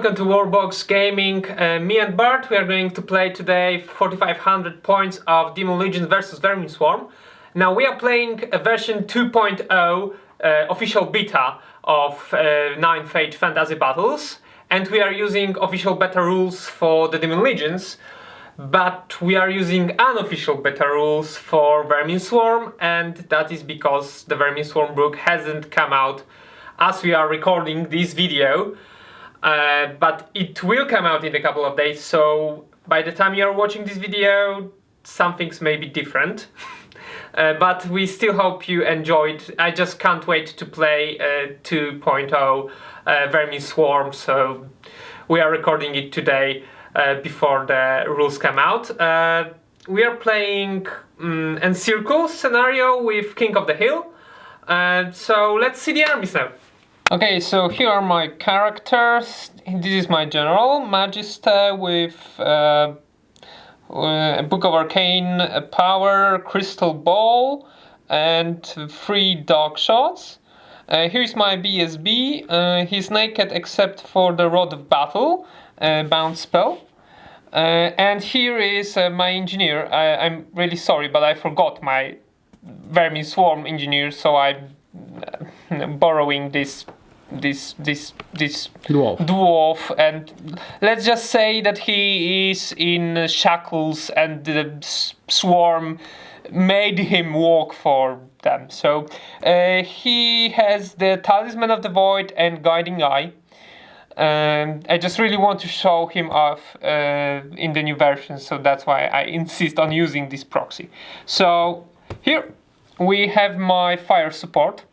welcome to Warbox Gaming. Me and Bart, we are going to play today 4500 points of Demon Legion versus Vermin Swarm. Now we are playing a version 2.0 official beta of 9th Age Fantasy Battles, and we are using official beta rules for the Demon Legions, but we are using unofficial beta rules for Vermin Swarm, and that is because the Vermin Swarm book hasn't come out as we are recording this video. But it will come out in a couple of days, so by the time you are watching this video, some things may be different. But we still hope you enjoyed. I just can't wait to play 2.0 Vermin Swarm, so we are recording it today before the rules come out. We are playing Encircle scenario with King of the Hill. So let's see the armies now. Okay, so here are my characters. This is my general, Magister, with a Book of Arcane Power, Crystal Ball, and 3 dog shots. Here's my BSB. He's naked except for the Rod of Battle, bound spell. And here is my engineer. I'm really sorry, but I forgot my Vermin Swarm engineer, so I'm borrowing this dwarf, and let's just say that he is in shackles and the swarm made him walk for them. So he has the Talisman of the Void and Guiding Eye. I just really want to show him off in the new version, so that's why I insist on using this proxy. So here we have my fire support,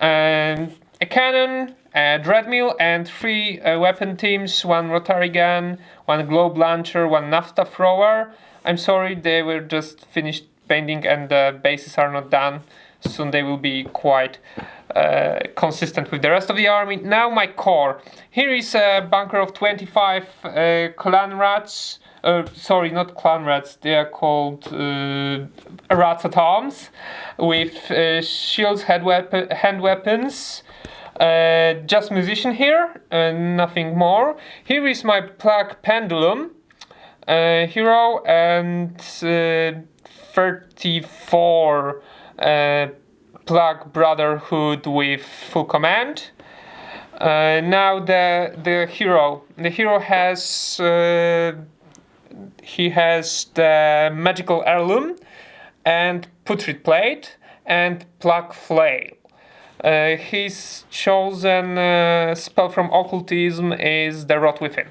and a cannon, a dreadmill, and 3 weapon teams, 1 rotary gun, 1 globe launcher, 1 naphtha thrower. I'm sorry, they were just finished painting and the bases are not done. Soon they will be quite consistent with the rest of the army. Now my core. Here is a bunker of 25 clan rats. Sorry, not clan rats, they are called rats at arms, with shields, hand weapons. Just musician here, nothing more. Here is my Plague Pendulum hero, and 34 Plague Brotherhood with full command. Now the hero. The hero has he has the Magical Heirloom and Putrid Plate and Plague Flail. His chosen spell from occultism is the Rot Within.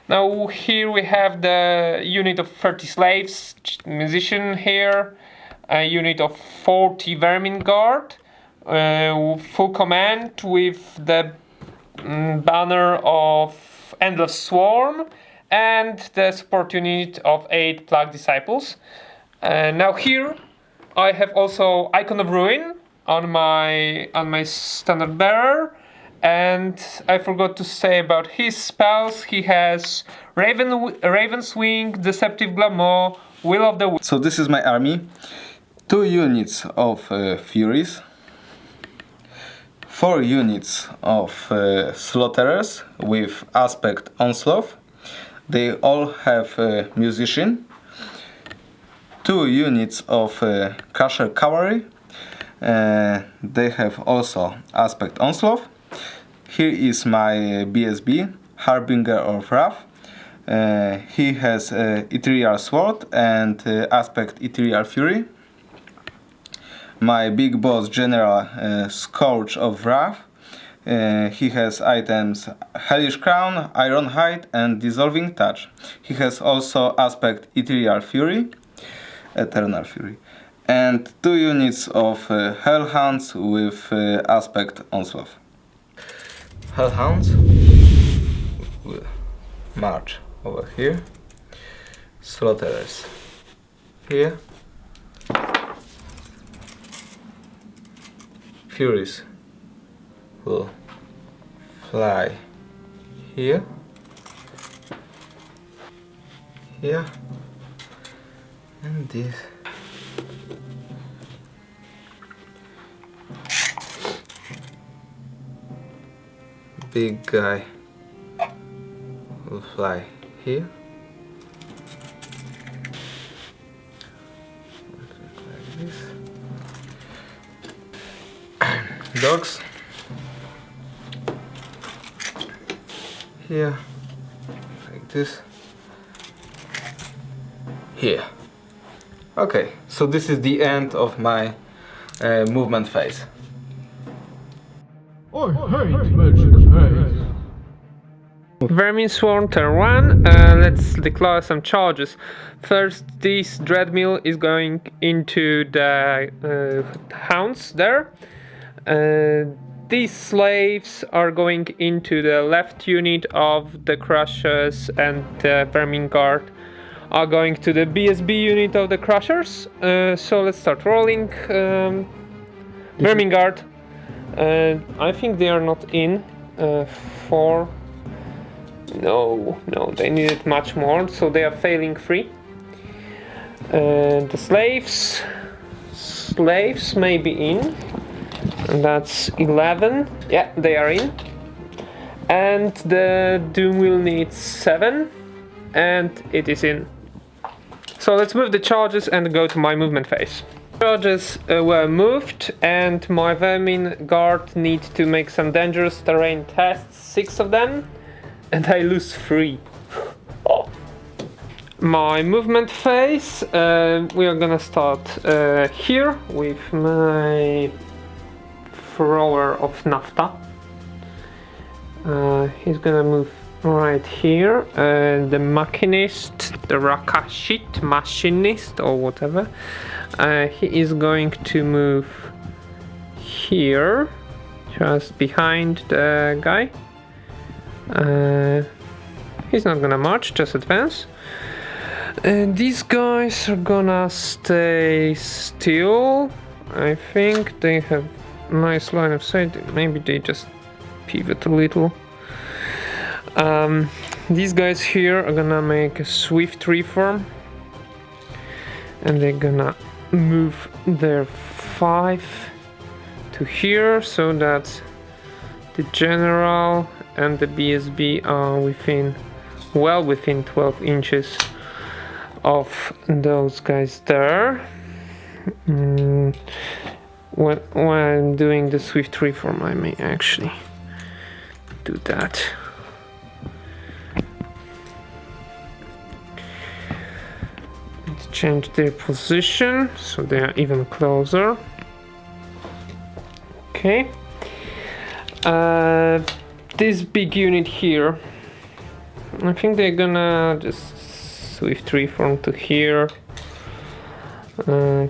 Now here we have the unit of 30 slaves, musician here, a unit of 40 vermin guard, full command with the banner of Endless Swarm, and the support unit of 8 Plague Disciples. Now here I have also Icon of Ruin on my standard bearer, and I forgot to say about his spells. He has Raven's Wing, Deceptive Glamour, Will of the Wisp. So this is my army. 2 units of Furies, 4 units of Slaughterers with aspect Onslaught. They all have musician. 2 units of Crusher Cavalry. They have also aspect Onslaught. Here is my BSB, Harbinger of Wrath. He has Ethereal Sword and aspect Ethereal Fury. My big boss general, Scourge of Wrath. He has items Hellish Crown, Iron Hide, and Dissolving Touch. He has also aspect Ethereal Fury, Eternal Fury, and 2 units of Hellhounds with aspect Onslaught. Hellhounds will march over here. Slaughterers here. Furies will fly here, and this. Big guy fly here. Like this. Dogs here, like this. Here. Okay, so this is the end of my movement phase. I hate magic phase. Vermin Swarm turn 1, let's declare some charges. First, this dreadmill is going into the hounds there. These slaves are going into the left unit of the crushers, and the vermin guard are going to the BSB unit of the crushers. So let's start rolling. Vermin guard, I think they are not in. 4. No, they needed much more, so they are failing 3. The slaves may be in, and that's 11. Yeah, they are in. And the doom will need 7, and it is in. So let's move the charges and go to my movement phase. Charges were moved, and my vermin guard need to make some dangerous terrain tests, 6 of them. And I lose 3. Oh. My movement phase, we are gonna start here with my thrower of naphtha. He's gonna move right here. The machinist, the rakashit, machinist or whatever, he is going to move here, just behind the guy. He's not gonna march, just advance. And these guys are gonna stay still. I think they have nice line of sight. Maybe they just pivot a little. These guys here are gonna make a swift reform, and they're gonna move their 5 to here, so that the general and the BSB are well within 12 inches of those guys there. When I'm doing the swift reform, I may actually do that. Let's change their position so they are even closer. Okay. This big unit here, I think they're gonna just swift reform to here.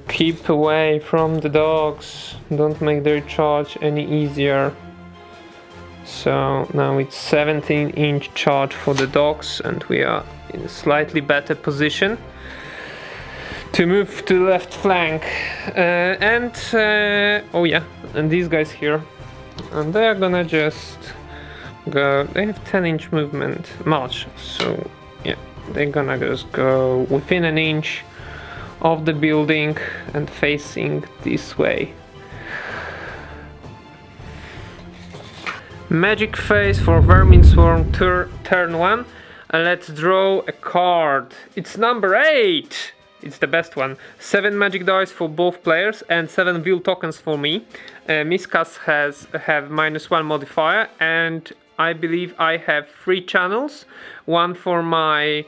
Keep away from the dogs, don't make their charge any easier. So now it's 17-inch charge for the dogs, and we are in a slightly better position to move to the left flank. Oh yeah, and these guys here, and they're gonna just go. They have 10-inch movement march, so yeah, they're gonna just go within an inch of the building and facing this way. Magic phase for Vermin Swarm turn 1. Let's draw a card. It's number 8. It's the best one. 7 magic dice for both players and 7 wheel tokens for me. Miskas have -1 modifier, and I believe I have 3 channels. One for my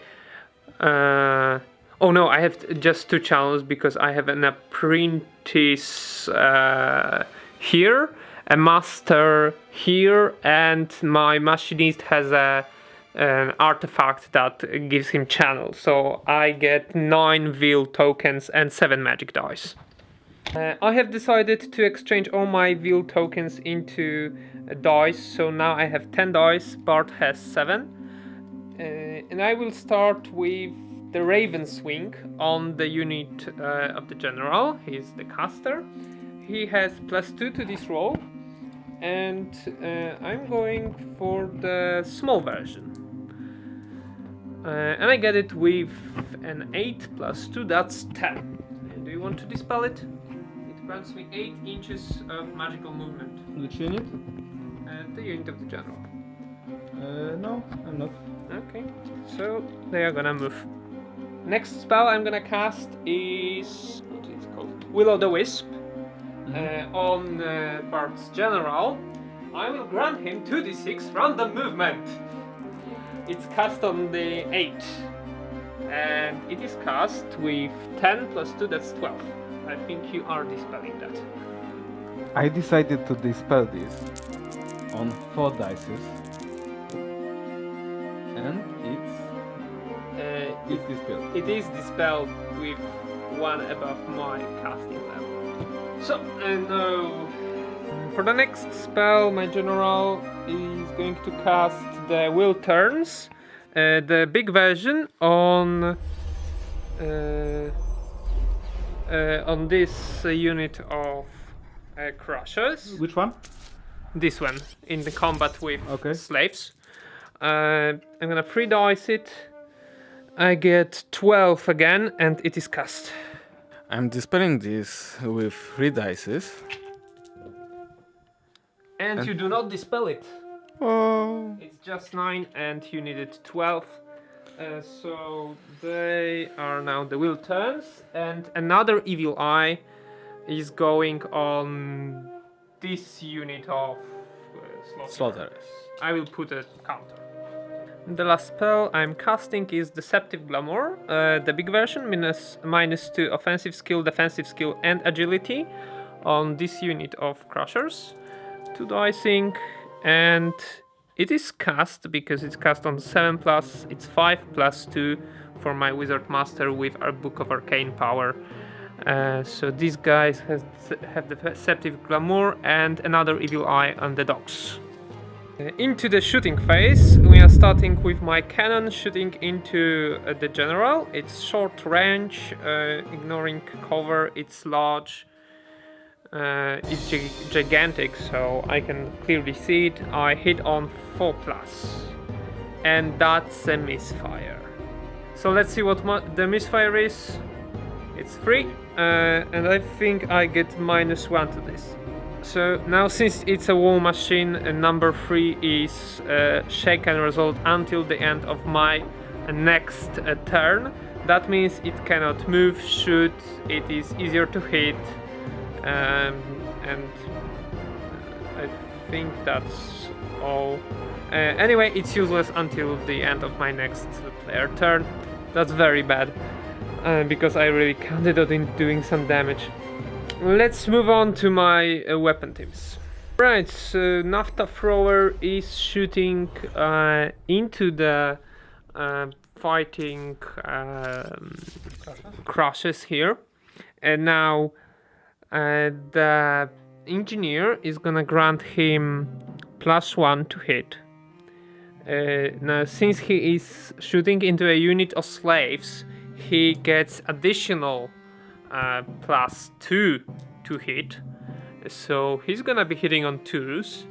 oh no, I have just 2 channels because I have an apprentice here, a master here, and my machinist has an artifact that gives him channel. So I get 9 wheel tokens and 7 magic dice. I have decided to exchange all my wheel tokens into dice, so now I have 10 dice, Bart has 7. And I will start with the Raven's Wing on the unit of the general. He's the caster. He has +2 to this roll, and I'm going for the small version. And I get it with an 8 +2, that's 10. And do you want to dispel it? It grants me 8 inches of magical movement. Which unit? The unit of the general. No, I'm not. Okay, so they are gonna move. Next spell I'm gonna cast is what is it called? Will o' the Wisp. On Bart's general, I will grant him 2d6 random movement. It's cast on the 8, and it is cast with 10 plus 2, that's 12. I think you are dispelling that. I decided to dispel this on 4 dices. And it's dispelled. It is dispelled with 1 above my casting level. So, now for the next spell, my general is going to cast the Will Turns, the big version on this unit of crushers. Which one? This one in the combat with Okay. slaves. I'm gonna 3 dice it. I get 12 again, and it is cast. I'm dispelling this with 3 dices. And you do not dispel it. Oh. It's just 9, and you needed 12. So they are now the Will Turns, and another Evil Eye is going on this unit of slaughterers. I will put a counter. The last spell I'm casting is Deceptive Glamour, the big version, minus 2 offensive skill, defensive skill, and agility on this unit of crushers. 2 dicing, and it is cast because it's cast on 7 plus, it's 5 plus 2 for my Wizard Master with our Book of Arcane Power. So these guys have the Deceptive Glamour and another Evil Eye on the dogs. Into the shooting phase, we are starting with my cannon shooting into the general. It's short range, ignoring cover, it's large, it's gigantic, so I can clearly see it. I hit on 4 plus, and that's a misfire. So let's see what the misfire is. It's 3, and I think I get -1 to this. So now, since it's a war machine, number 3 is shaken result until the end of my next turn. That means it cannot move, shoot, it is easier to hit, and I think that's all. Anyway, it's useless until the end of my next player turn. That's very bad, because I really counted on doing some damage. Let's move on to my weapon teams. Right, so Naphtha Thrower is shooting into the fighting crushes here. And now the engineer is gonna grant him +1 to hit. Now, since he is shooting into a unit of slaves, he gets additional +2 to hit, so he's gonna be hitting on 2s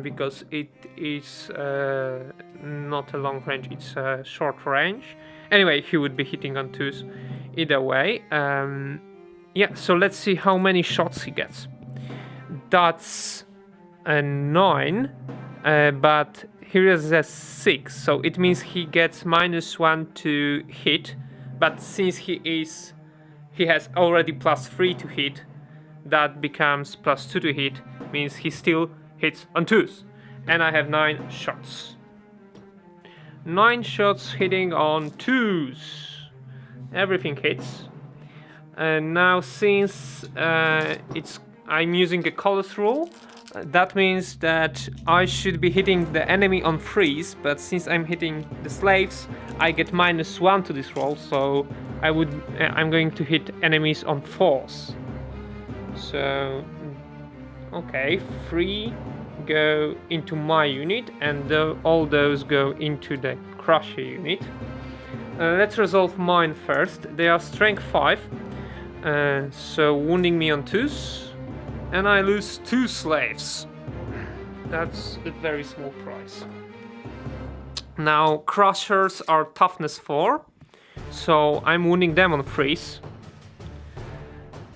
because it is not a long range, it's a short range. Anyway, he would be hitting on 2s either way. Yeah, so let's see how many shots he gets. That's a 9, but here is a 6, so it means he gets -1 to hit, but since he has already +3 to hit, that becomes +2 to hit, means he still hits on 2s. And I have 9 shots. 9 shots hitting on 2s. Everything hits. And now, since I'm using a colors rule, that means that I should be hitting the enemy on 3s, but since I'm hitting the slaves, I get -1 to this roll, so I'm going to hit enemies on 4s. So, okay, 3 go into my unit, and all those go into the crusher unit. Let's resolve mine first. They are strength 5, so wounding me on 2s, and I lose 2 slaves. That's a very small price. Now, crushers are toughness 4, so I'm wounding them on 3s,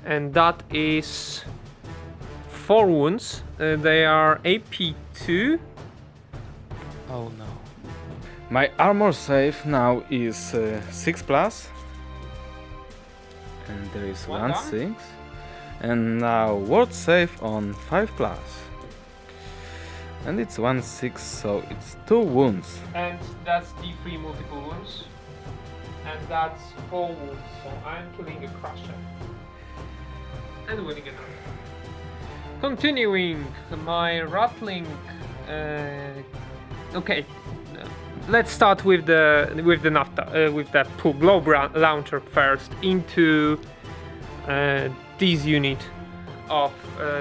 and that is 4 wounds. They are AP 2, Oh no. My armor save now is 6 plus. And there is One 1 down. 6. And now word save on 5 plus. And it's 1 6, so it's 2 wounds. And that's D3 multiple wounds. And that's 4 wounds, so I'm killing a crusher. And winning another. Continuing my rattling. Okay, let's start with the globe launcher first into this unit of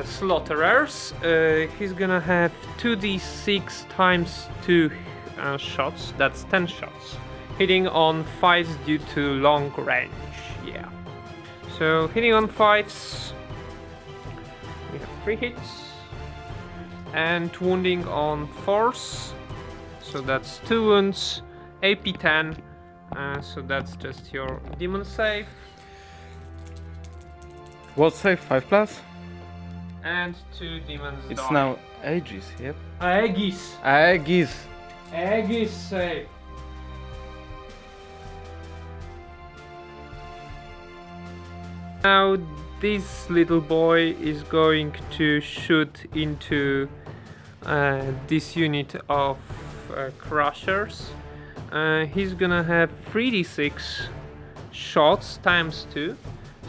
slaughterers. He's gonna have 2d6 times 2 shots. That's 10 shots. Hitting on 5s due to long range. Yeah. So hitting on 5s. We have 3 hits. And wounding on 4s. So that's 2 wounds. AP 10. So that's just your demon save. Word save 5 plus. And 2 demons It's die. now Aegis, yep. Aegis. Aegis. Aegis save. Now this little boy is going to shoot into this unit of crushers. He's gonna have 3d6 shots times 2,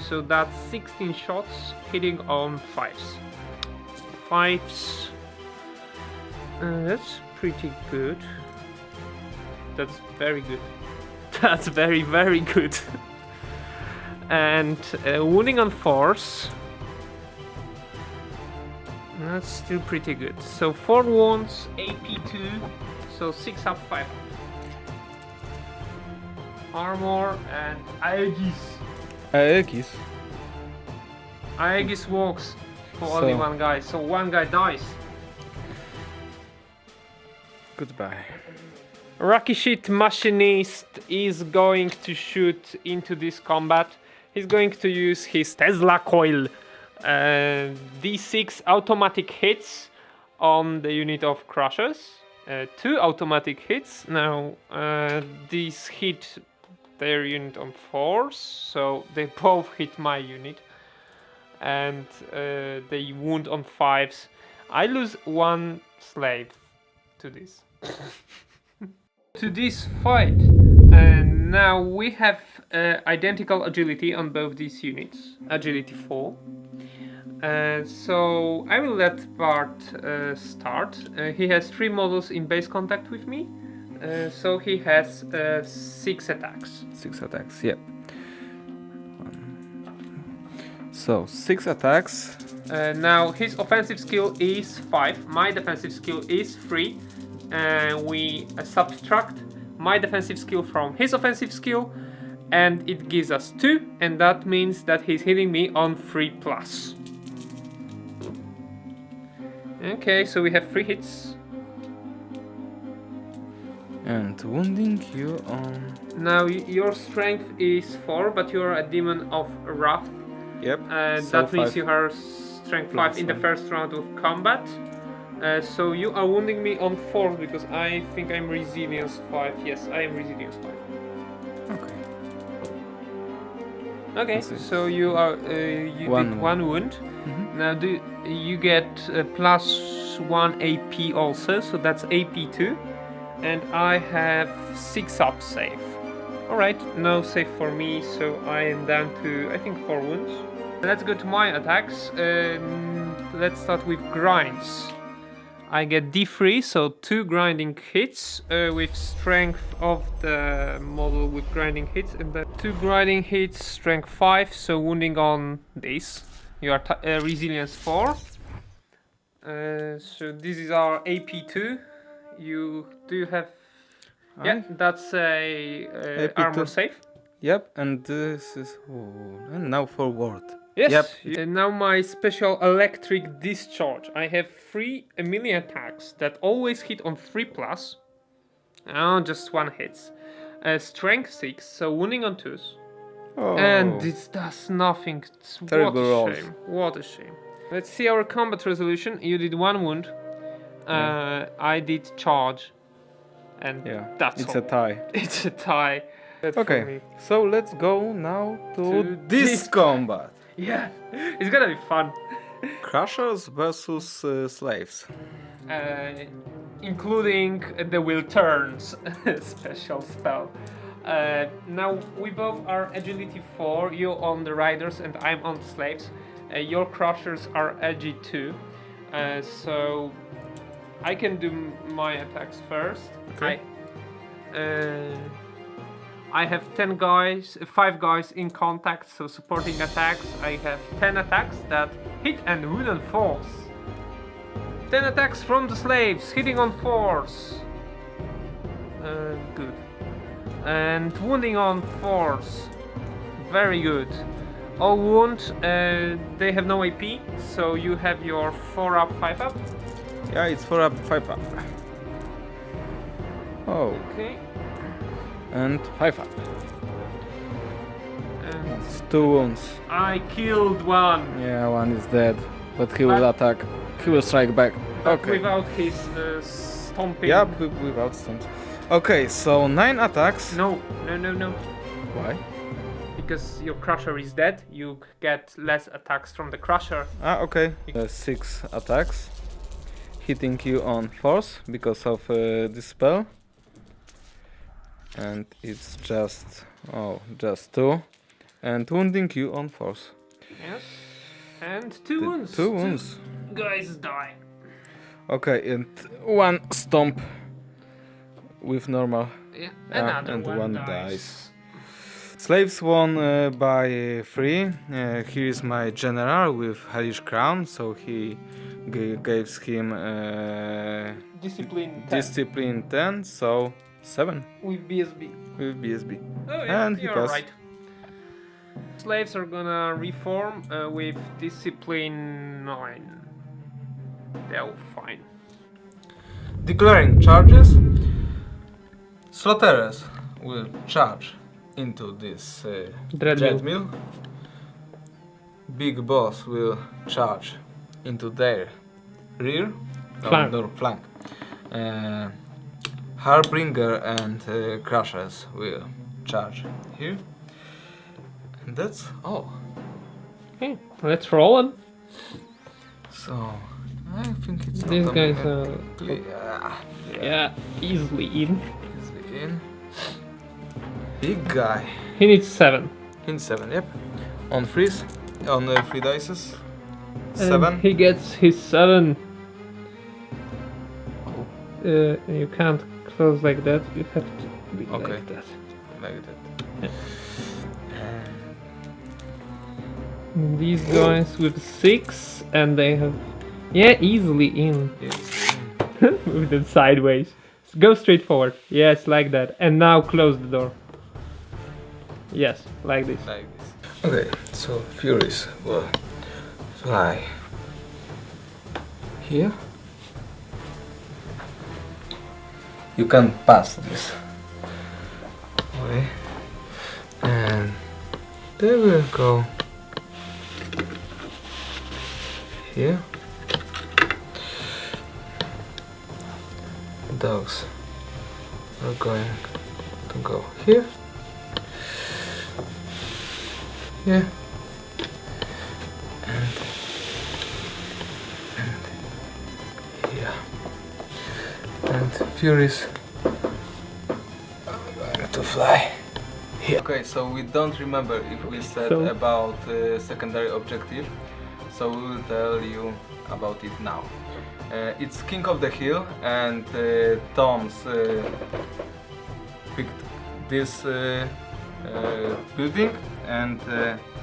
so that's 16 shots hitting on 5s. 5s. That's pretty good. That's very good. That's very, very good. And wounding on 4s. That's still pretty good. So 4 wounds, AP2, so 6 up, 5 up. Armor and Aegis. Aegis. Aegis walks for only So- one guy, so one guy dies. Goodbye. Rakishit Machinist is going to shoot into this combat. He's going to use his Tesla coil. D6 automatic hits on the unit of crushers. 2 automatic hits. Now these hit their unit on 4s, so they both hit my unit. And they wound on 5s. I lose 1 slave to this. To this fight. And now we have identical agility on both these units. Agility 4. So I will let Bart start. He has 3 models in base contact with me. So he has 6 attacks. 6 attacks, yep. So 6 attacks. Now his offensive skill is 5. My defensive skill is 3. We subtract my defensive skill from his offensive skill, and it gives us 2, and that means that he's hitting me on 3 plus. Okay, so we have 3 hits. And wounding you on... Now your strength is 4, but you're a demon of wrath. Yep. And so that means 5 you have strength 5 in the one. first round of combat. So you are wounding me on 4 because I think I'm resilience 5. Yes, I am resilience 5. Okay. Okay, That's it. so you are you One did 1 wound. Mhm. Now you get plus 1 AP also, so that's AP2, and I have 6 up save. All right, no save for me, so I am down to I think 4 wounds. Let's go to my attacks. Let's start with grinds. I get D3, so 2 grinding hits with strength of the model with grinding hits, and then 2 grinding hits, strength 5, so wounding on this. You are resilience 4. So this is our AP2. You do have, yeah, that's a AP2. armor save. Yep, and this is... Oh, and now forward. Yes. Yep. And now my special electric discharge. I have 3 melee attacks that always hit on 3 plus. Oh, just 1 hits. Strength 6, so wounding on 2s. Oh. And this does nothing. Terrible What a rolls. shame. What a shame. Let's see our combat resolution. You did 1 wound. I did charge. And Yeah, that's it's all. a tie. It's a tie. That's for Okay, me. so let's go now to To this this- combat. Yeah, it's gonna be fun. Crushers versus slaves. Including the will turns special spell. Now we both are agility 4, you on the riders and I'm on the slaves. Your crushers are ag 2, so I can do my attacks first. Okay. I have 5 guys in contact, so supporting attacks. I have 10 attacks that hit and wound on force. 10 attacks from the slaves, hitting on force. Good. And wounding on force. Very good. All wound, they have no AP, so you have your 4 up, 5 up. Yeah, it's 4 up, 5 up. Oh, Okay. and 5 up. And It's 2 wounds. I killed one. Yeah, one is dead, but he will attack. He will strike back. Okay. Without his stomping. Yeah, without stunts. Okay, so 9 attacks. No. Why? Because your crusher is dead, you get less attacks from the crusher. Ah, okay. 6 attacks, hitting you on force because of this spell. And it's just 2, and wounding you on force. Yes. And 2 wounds. 2 wounds. 2 guys die. Okay, and 1 stomp with normal. Yeah. Another and one, one dies. dies. Slaves won by 3. Here is my general with hellish crown, so he gives him Discipline 10 discipline 10, so 7 with BSB. with BSB. Oh yeah, And he you're passed. right. Slaves are gonna reform with discipline 9. They're fine. Declaring charges, slaughterers will charge into this Dreadmill. Big boss will charge into their rear, Flank. no, flank. Harbinger and Crushers will charge here. And that's all. Okay, let's roll them. So I think it's These not guys yeah, easily in. easily in. Big guy. He needs 7. In 7, yep. On freeze, on 3 dices. And 7. he gets his 7. You can't close like that. You have to be Okay. like that. Like that. And these guys with 6, and they have easily in. Yes. Move them sideways. Go straight forward. Yes, like that. And now close the door. Yes, like this. Like this. Okay, so Furies will fly here. You can pass this way, and they will go here. Dogs are going to go here. Here. And here. And Furies are going to fly here. Okay, so we don't remember if we said So- about secondary objective, so we will tell you about it now. It's King of the Hill, and Tom's picked this building, and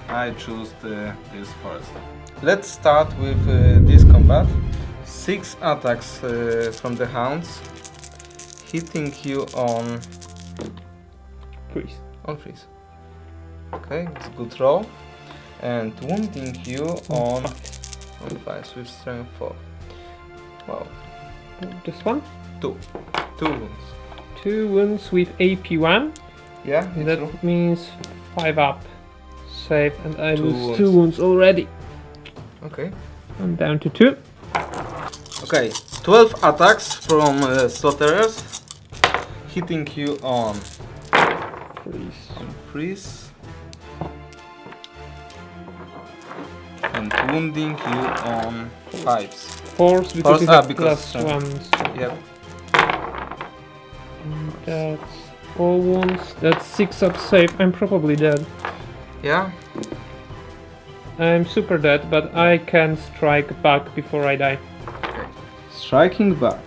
I choose this first. Let's start with this combat. 6 attacks from the hounds, hitting you on Freeze. freeze. Okay, it's a good roll, and wounding you on 5 with strength 4. Wow, This one? 2 wounds. 2 wounds with AP1. Yeah, That means 5 up. Save, and I 2 lose wounds. 2 wounds already. okay. I'm down to 2. Okay, 12 attacks from slaughterers, hitting you on freeze and wounding you on pipes. Force because Force, you have because plus one. Yep. That's all wounds. That's 6 up save. I'm probably dead. Yeah. I'm super dead, but I can strike back before I die. Okay. Striking back.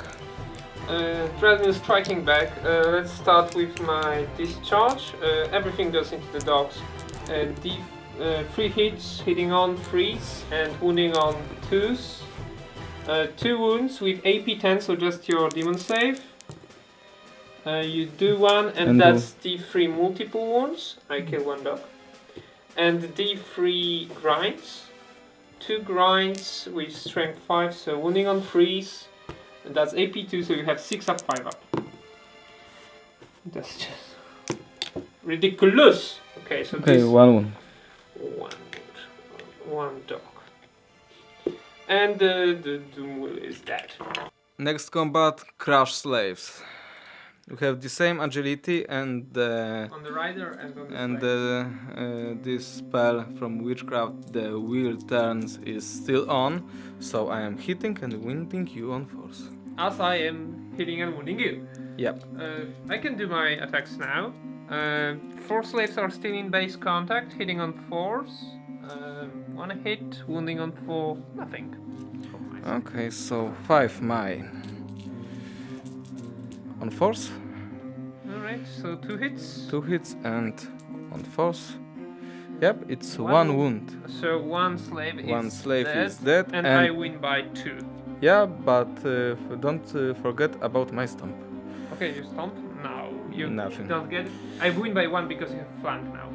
Treadmill striking back. Let's start with my discharge. Everything goes into the dogs. 3 hits, hitting on 3s and wounding on 2s. 2 wounds with AP 10, so just your demon save. You do one, and that's D3 multiple wounds. I kill 1 dog. And D3 grinds. 2 grinds with strength 5, so wounding on 3s. And that's AP2, so you have 6 up, 5 up. That's just ridiculous. Okay, so Okay, this 1 wound. 1 dog. And the Doom is dead. Next combat, Crush Slaves. We have the same agility and On the rider and on the this spell from Witchcraft, the wheel turns, is still on, so I am hitting and wounding you on force. As I am hitting and wounding you. Yep. I can do my attacks now. 4 slaves are still in base contact, hitting on 4s. 1 hit, wounding on 4, nothing. Okay, so 5 mine. On force? Alright, so 2 hits. 2 hits and on force. Yep, it's 1 One wound. So 1 slave is One slave dead, is dead, and I win by 2. Yeah, but don't forget about my stomp. Okay, you stomp? No, you Nothing. don't get it. I win by 1 because you have flank now.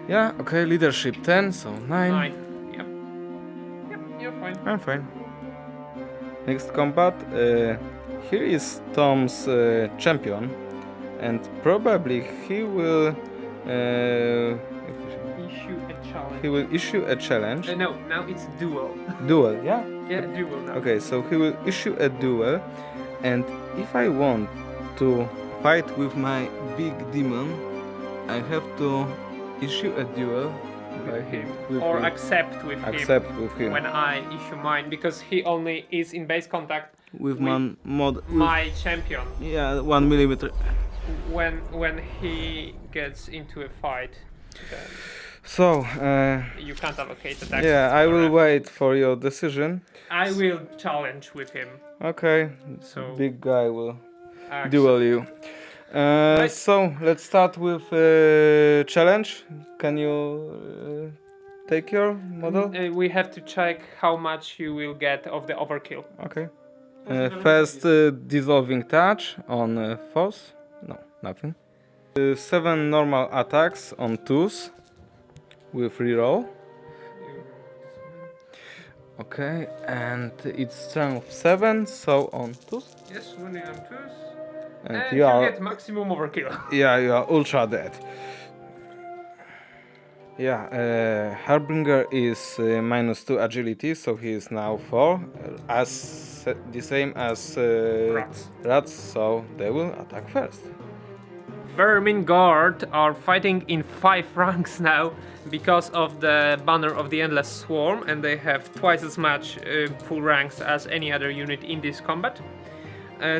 Yeah, okay, leadership 10, so 9. 9. Yep. Yep, you're fine. I'm fine. Next combat, here is Tom's champion, and probably he will Issue a challenge. issue a challenge. No, now it's duel. Duel, yeah? Yeah, duel now. Okay, so he will issue a duel, and if I want to fight with my big demon, I have to issue a duel by him. Or accept with him. when I issue mine, because he only is in base contact With my champion. Yeah, 1 millimeter. When he gets into a fight, then So, you can't allocate attacks. yeah, I will wait for your decision. I will challenge with him. Okay, So big guy will accept. duel you. So, let's start with challenge. Can you take your model? We have to check how much you will get of the overkill. Okay. First, dissolving touch on force. No, nothing. 7 normal attacks on 2s with reroll. Okay, and it's strength 7, so on 2s. Yes, wounding on 2s. And you get maximum overkill. Yeah, you are ultra dead. Yeah, Harbinger is -2 agility, so he is now 4, as the same as rats, so they will attack first. Vermin Guard are fighting in 5 ranks now because of the banner of the Endless Swarm, and they have twice as much full ranks as any other unit in this combat.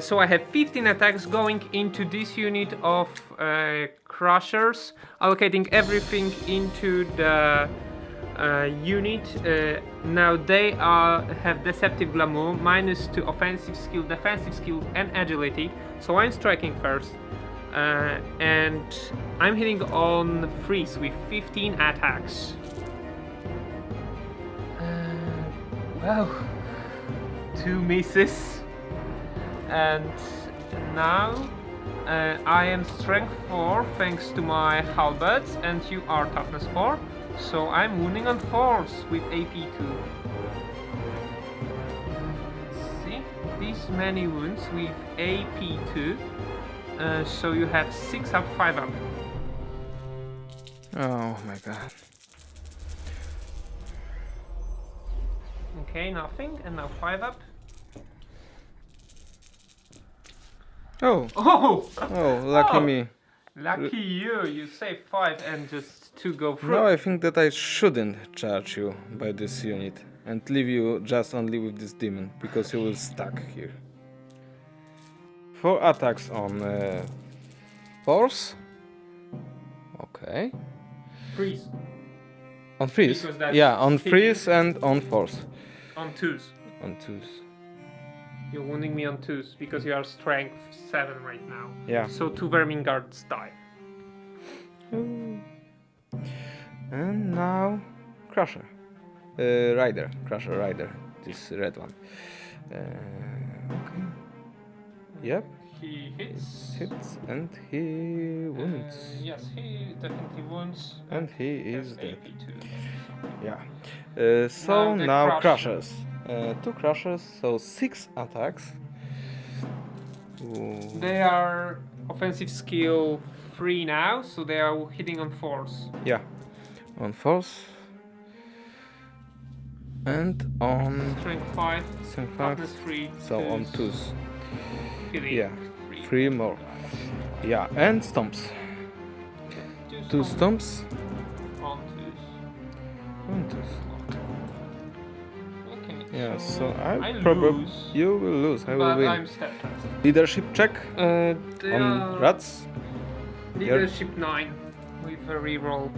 So I have 15 attacks going into this unit of Crushers, allocating everything into the unit. Now they have Deceptive Glamour, -2 offensive skill, defensive skill, and agility. So I'm striking first. And I'm hitting on freeze with 15 attacks. Wow, 2 misses. And now I am strength 4 thanks to my halberds, and you are toughness 4. So I'm wounding on force with AP2. See, these many wounds with AP2. So you have 6 up, 5 up. Oh my god. Okay, nothing, and now 5 up. Oh, Oh! oh, lucky Oh. me. Lucky you! You save 5 and just 2 go through. Now I think that I shouldn't charge you by this unit and leave you just only with this demon, because you will stuck here. 4 attacks on force. Okay. Freeze. On freeze. Because that's Yeah, on hitting. freeze and on force. On 2s. On twos. You're wounding me on 2s because you are strength 7 right now. Yeah. So 2 vermin guards die. And now Crusher. Rider. Crusher Rider. This red one. Okay. Yep. He hits. Hits and he wounds. Yes, he definitely wounds. And he is has dead. AP too. Yeah. So Now the now Crusher. crushers. 2 crushers, so 6 attacks. Ooh. They are offensive skill 3 now, so they are hitting on force. Yeah. On force. And on Strength 5, strength 5. toughness 3. So on twos. Hitting Yeah. 3. 3 more. Yeah, and stomps. 2 stomps. On 2s. On twos. Okay. Yeah, so I I probably lose, you will lose. I will but win. I'm steadfast. Leadership check They on are rats. leadership 9 with a reroll.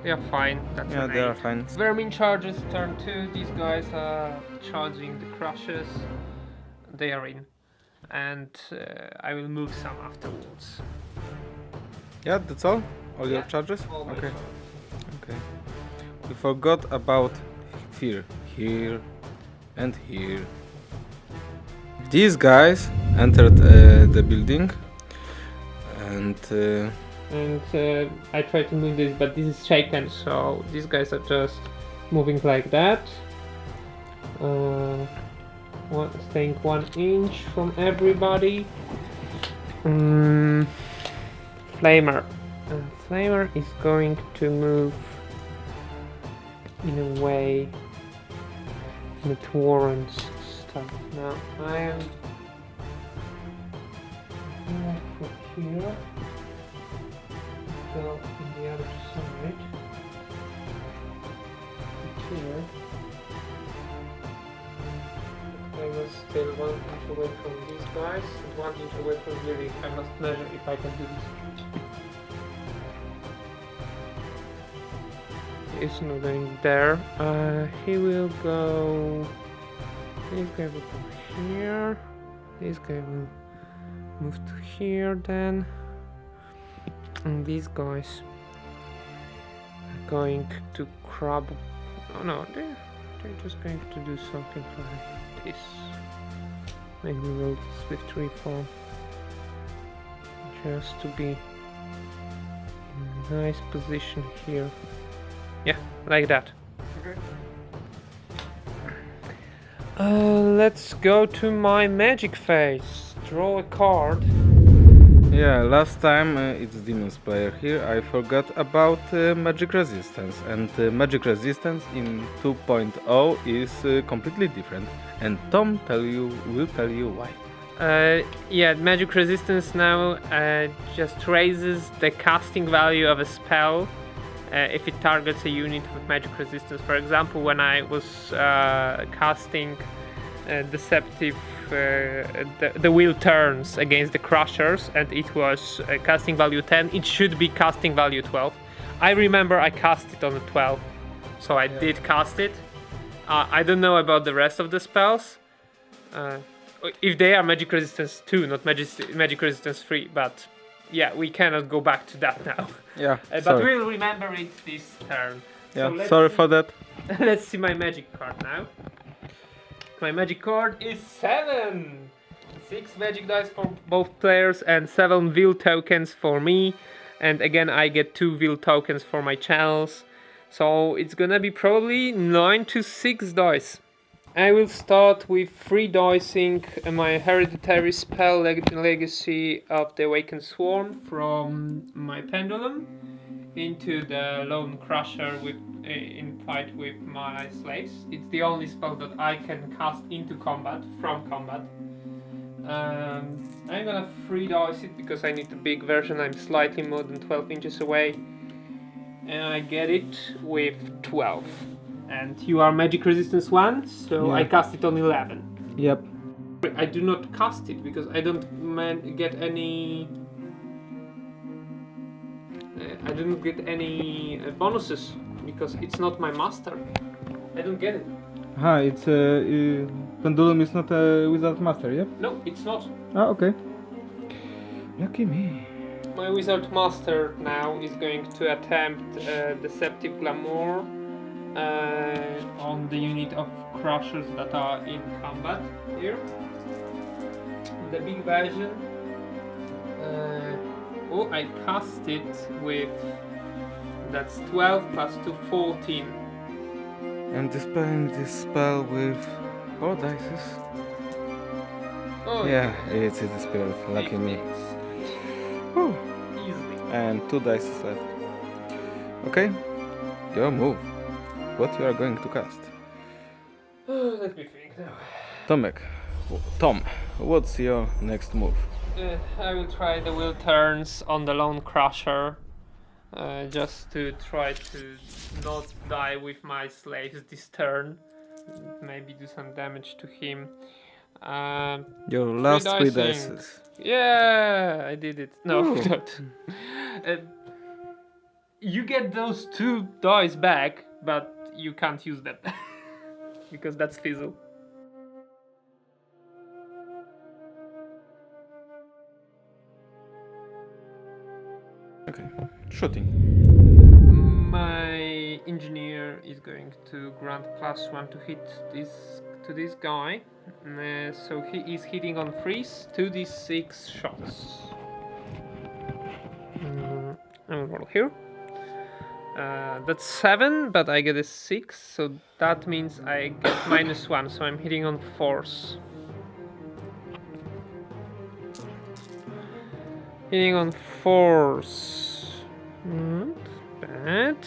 They are fine. That's Yeah, an they are 8. fine. Vermin charges turn 2. These guys are charging the crushes. They are in. And I will move some afterwards. Yeah, that's all. All your Yeah, charges. all my Okay. charges. Okay. We forgot about fear. Here and here. These guys entered the building and And I try to move this, but this is shaken, so these guys are just moving like that. Staying 1 inch from everybody. Flamer. Flamer is going to move in a way that warrants stuff. Now I am here from here. Go on the other side. Here. I was still 1 inch away from these guys and 1 inch away from Yuri. I must measure if I can do this. He's not going there. He will go. This guy will go here. This guy will move to here then. And these guys are going to crab. Oh no, they're just going to do something like this. Maybe roll this with 3-4. Just to be in a nice position here. Yeah, like that. Let's go to my magic phase. Draw a card. yeah, last time it's Demon's player here. I forgot about magic resistance, and magic resistance in 2.0 is completely different. And Tom will tell you why. Yeah, magic resistance now just raises the casting value of a spell if it targets a unit with magic resistance. For example, when I was casting Deceptive, the wheel turns against the Crushers, and it was casting value 10, it should be casting value 12. I remember I cast it on a 12, so I did cast it. I don't know about the rest of the spells. If they are magic resistance 2, not magic resistance 3, but yeah, we cannot go back to that now. Yeah, But sorry. we'll remember it this turn. Yeah, So let's sorry see- for that. Let's see my magic card now. My magic card is 7! 6 magic dice for both players and 7 will tokens for me. And again, I get 2 will tokens for my channels. So it's gonna be probably 9 to 6 dice. I will start with 3 dicing my hereditary spell legacy of the Awakened Swarm from my pendulum into the Lone Crusher in fight with my slaves. It's the only spell that I can cast into combat, from combat. I I'm gonna 3 dice it because I need the big version. I'm slightly more than 12 inches away. And I get it with 12. And you are magic resistance 1, so Yeah. I cast it on 11. Yep. I do not cast it because I don't get any. I didn't get any bonuses because it's not my master. I don't get it. It's Pendulum is not a wizard master, yep? No, it's not. Ah, okay. Lucky me. My wizard master now is going to attempt deceptive glamour on the unit of crushers that are in combat here. The big version. I cast it with. That's 12 plus 2, 14. I'm dispelling this spell with 4 dices. Oh, Yeah, it's a dispel. Lucky me. Whew. easily. And 2 dices left. Okay, your move. What you are going to cast? Let me think now. Tom, what's your next move? I will try the will turns on the Lone Crusher. Just to try to not die with my slaves this turn. Maybe do some damage to him. Your last 3 dicing. dices. Yeah, I did it. No, Ooh. not. You get those 2 dice back, but you can't use them. Because that's fizzle. Okay, shooting. My engineer is going to grant +1 to hit this guy. So he is hitting on freeze 2d6 shots. I will roll here. That's 7, but I get a 6, so that means I get -1, so I'm hitting on force. Hitting on force. Not bad.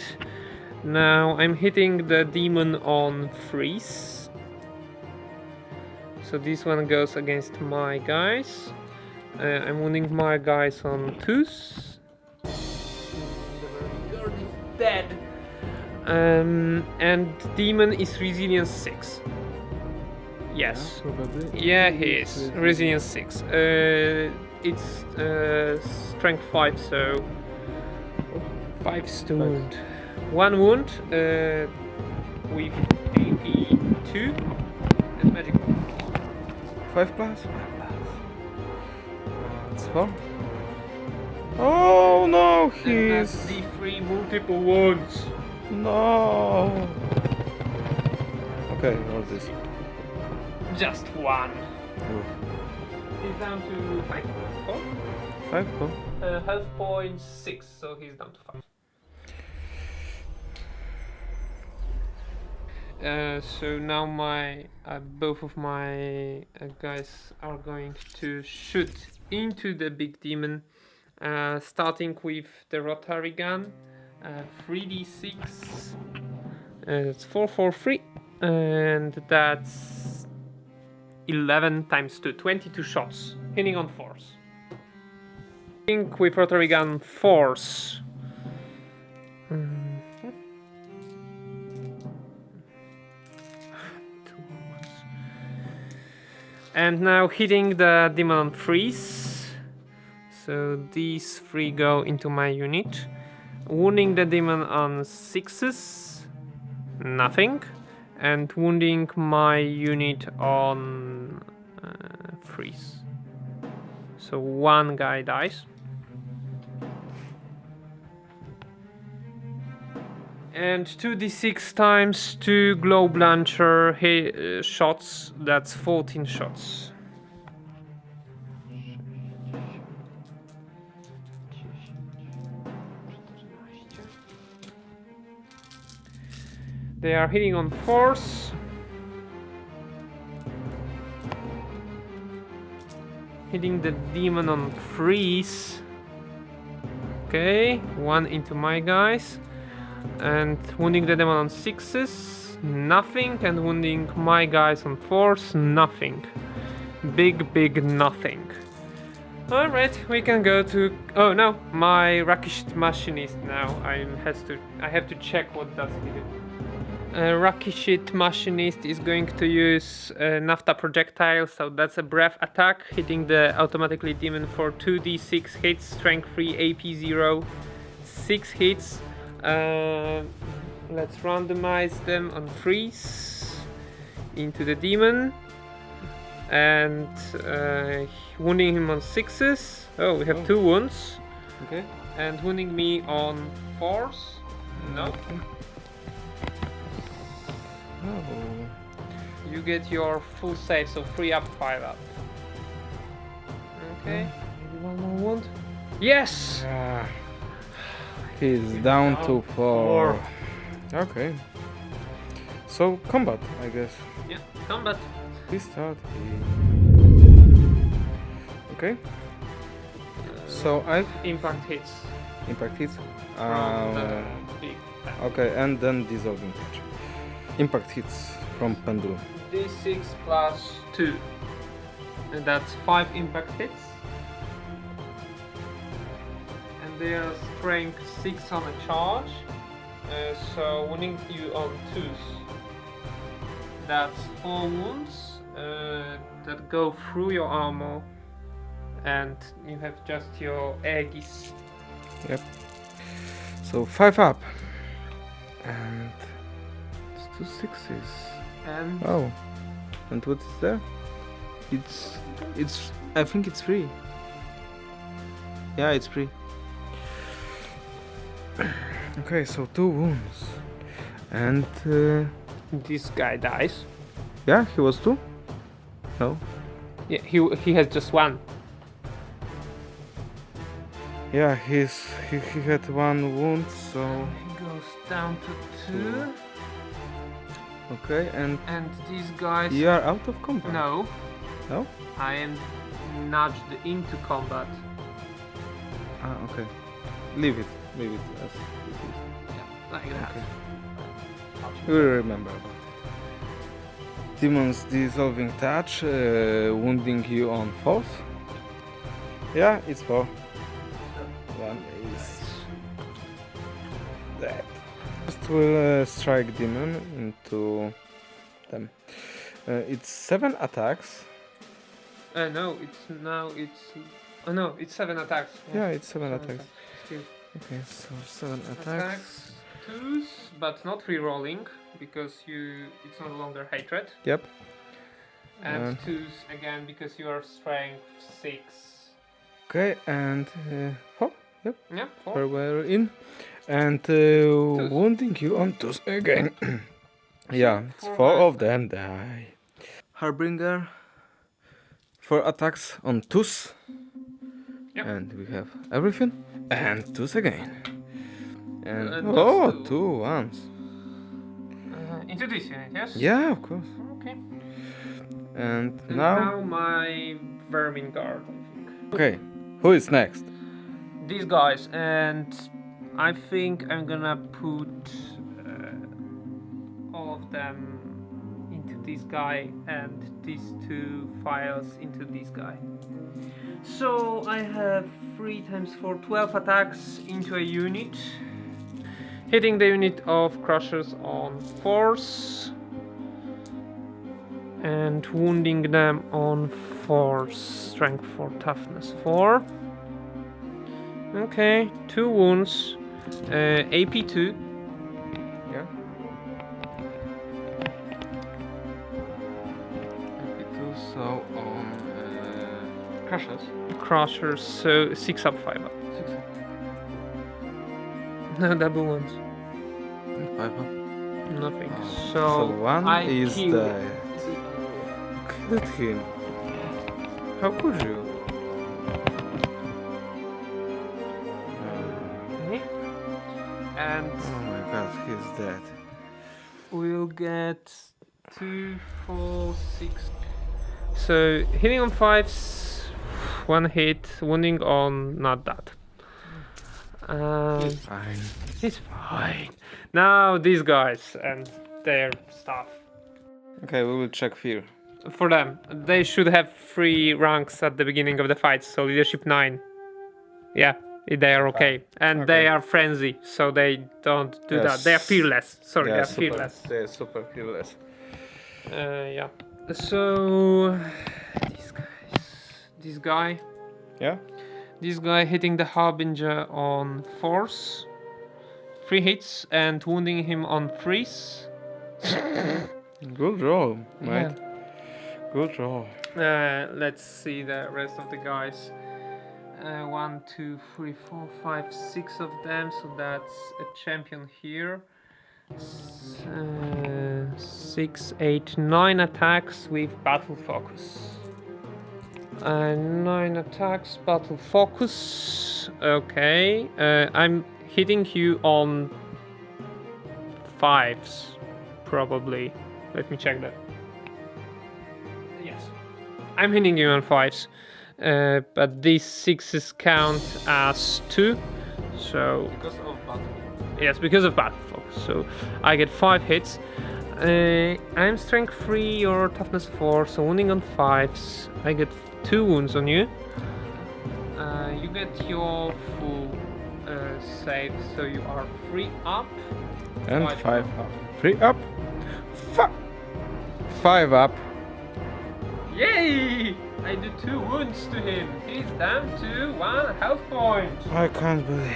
Now I'm hitting the demon on freeze. So this one goes against my guys. I'm wounding my guys on 2s. The guard is dead. And demon is resilience 6. Yes. Probably. Yeah, he is. Resilience 6. It's strength 5, so 5 stone wound. 1 wound with AP 2 and magic. 5 plus? 5 plus. That's 4. Oh no, And that's he's... D3 multiple wounds. No. Okay, roll this. Just 1. Ooh. He's down to 5. 4? 5, cool. Health point 6, so he's down to 5. So now my both of my guys are going to shoot into the big demon, starting with the rotary gun. 3d6. It's 4, 4, 3, and that's 11 times 2, 22 shots, hitting on force. Hitting with rotary gun force. And now hitting the demon on freeze. So these 3 go into my unit. Wounding the demon on 6s, nothing. And wounding my unit on freeze. So 1 guy dies. And 2d6 times 2 globe launcher shots, that's 14 shots. They are hitting on force. Hitting the demon on freeze. Okay, 1 into my guys. And wounding the demon on 6s, nothing. And wounding my guys on 4s, nothing. Big nothing. Alright, we can go to. Oh no, my Rakish machinist now. I have to check what does he do. Rakishit machinist is going to use naphtha projectile, so that's a breath attack, hitting the automatically demon for 2d6 hits, strength 3, AP0, 6 hits. Let's randomize them on 3s into the demon, and wounding him on 6s. Oh, we have 2 wounds. Okay. And wounding me on 4s. No. Oh. You get your full save, so 3 up, 5 up. Okay, maybe 1 more wound. Yes! Ah. He's down to 4. Okay. So combat, I guess. Yeah, combat. We start. Okay. So I've Impact hits. impact hits. From the big attack. Okay, and then dissolving touch. Impact hits from pendulum. D6 plus 2. And that's 5 impact hits. And they are strength 6 on a charge. So wounding you on 2s. That's 4 wounds that go through your armor. And you have just your Aegis. Yep. So 5 up. And it's 2 6s. And Oh. And what is there? It's I think it's free. Yeah, it's free. Okay, so 2 wounds. And this guy dies. yeah, he was 2? No. Yeah, he has just 1. Yeah, he had 1 wound, so He goes down to 2. okay, and And these guys. you are out of combat. No, No? I am nudged into combat. Ah, okay. Leave it as it is. Yeah, like that. Okay. You will remember about it. Demon's dissolving touch, wounding you on 4th. Yeah, it's 4. 1 is dead. First will strike demon into them. It's 7 attacks. No, oh no, it's 7 attacks. Yeah, it's 7 attacks. Still. Okay, so 7 attacks. 2s, but not re-rolling because it's no longer hatred. Yep. And 2s again because you are strength 6. Okay, and 4. Yep. Yeah, 4. Where we're in. And wounding you on 2s again. Yeah, it's 4 of them die. Harbinger. 4 attacks on 2s. Yep. And we have everything. And 2s again. And And oh, that's 2 ones. Into this unit, yes? Yeah, of course. Okay. And And now, now my Vermin Guard, I think. okay, who is next? These guys, and I think I'm gonna put all of them into this guy and these 2 files into this guy. So I have 3 times 4, 12 attacks into a unit, hitting the unit of Crushers on 4s and wounding them on 4s, strength 4, toughness 4. Okay, 2 wounds, AP2. Yeah. So on crushes. Crushers, so 6 up, 5 up. 6 No double ones. and 5 up. Nothing. Oh, So, one I is killed dead. Killed him. How could you? Okay. And Oh my god, he's dead. we'll get 2, 4, 6. So hitting on 5s, 1 hit, wounding on not that. He's fine. He's fine. Now these guys and their stuff. Okay, we will check fear. for them. They should have 3 ranks at the beginning of the fight, so leadership 9. Yeah, they are okay. And they are frenzy, so they don't do that. They are fearless. Sorry, they are fearless. They're super fearless. Yeah. So this guy. Yeah? This guy hitting the Harbinger on force. 3 hits and wounding him on freeze. Good roll, mate. Yeah. Good roll. Let's see the rest of the guys. 1, 2, 3, 4, 5, 6 of them. So that's a champion here. 6, 8, 9 attacks with battle focus. 9 attacks, battle focus. Okay, I'm hitting you on 5s, probably. Let me check that. Yes, I'm hitting you on 5s, but these 6s count as 2. So Because of battle. yes, because of battle focus. So I get 5 hits. I'm strength 3 or toughness 4, so wounding on 5s. I get 2 wounds on you. You get your full save, so you are 3 up. And 5 5 up. 3 up. 5 up. Yay! I do 2 wounds to him. He's down to 1 health point. I can't believe.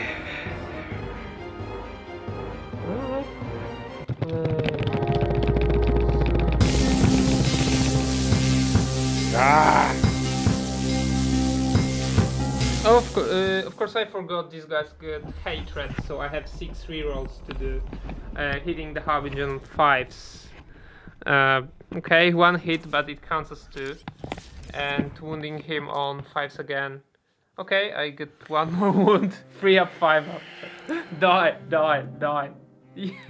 Ah! Of course, I forgot these guys get hatred, so I have 6 rerolls to do. Hitting the Harbinger on 5s. Okay, 1 hit, but it counts as 2. And wounding him on 5s again. Okay, I get 1 more wound. 3 up, 5 up. Die.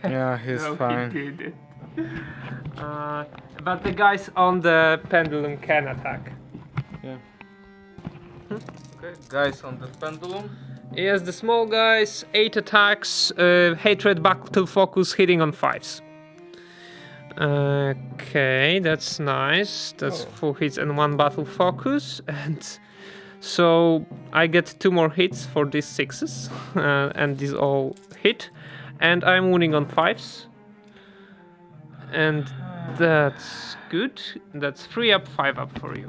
Yeah, he's No, fine. he did it. But the guys on the pendulum can attack. Yeah. Okay, guys on the pendulum. Yes, the small guys, 8 attacks, hatred, battle focus, hitting on 5s. Okay, that's nice. That's 4 hits and 1 battle focus. And so I get 2 more hits for these 6s. And these all hit. And I'm wounding on 5s. And that's good. That's 3 up, 5 up for you.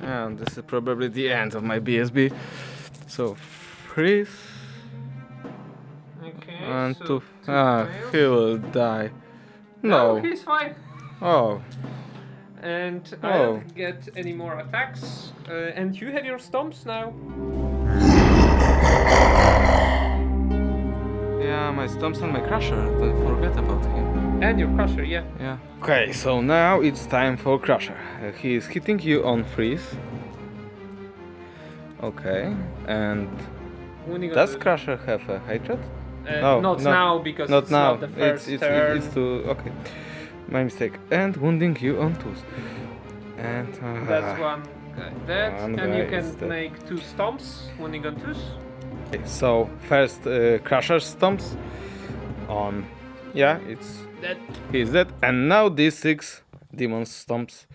And this is probably the end of my BSB. So, freeze. Okay. And so 2. two Ah, fails. he will die. No, No. he's fine. Oh. And I Oh. don't get any more attacks. And you have your stomps now. Yeah, my stumps and my crusher. Don't forget about him. And your crusher, yeah. Yeah. Okay, so now it's time for crusher. He is hitting you on freeze. Okay, and Wounding on does the- crusher have a hatred? not no, now because Not it's now. not the first it's turn. it's too okay. My mistake. And wounding you on 2s. And That's 1 guy dead. One And guy you is can dead. make 2 stomps, wounding on 2s. Okay, so first crusher stomps on. Yeah, it's Dead. he's dead. And now these 6 demon stomps.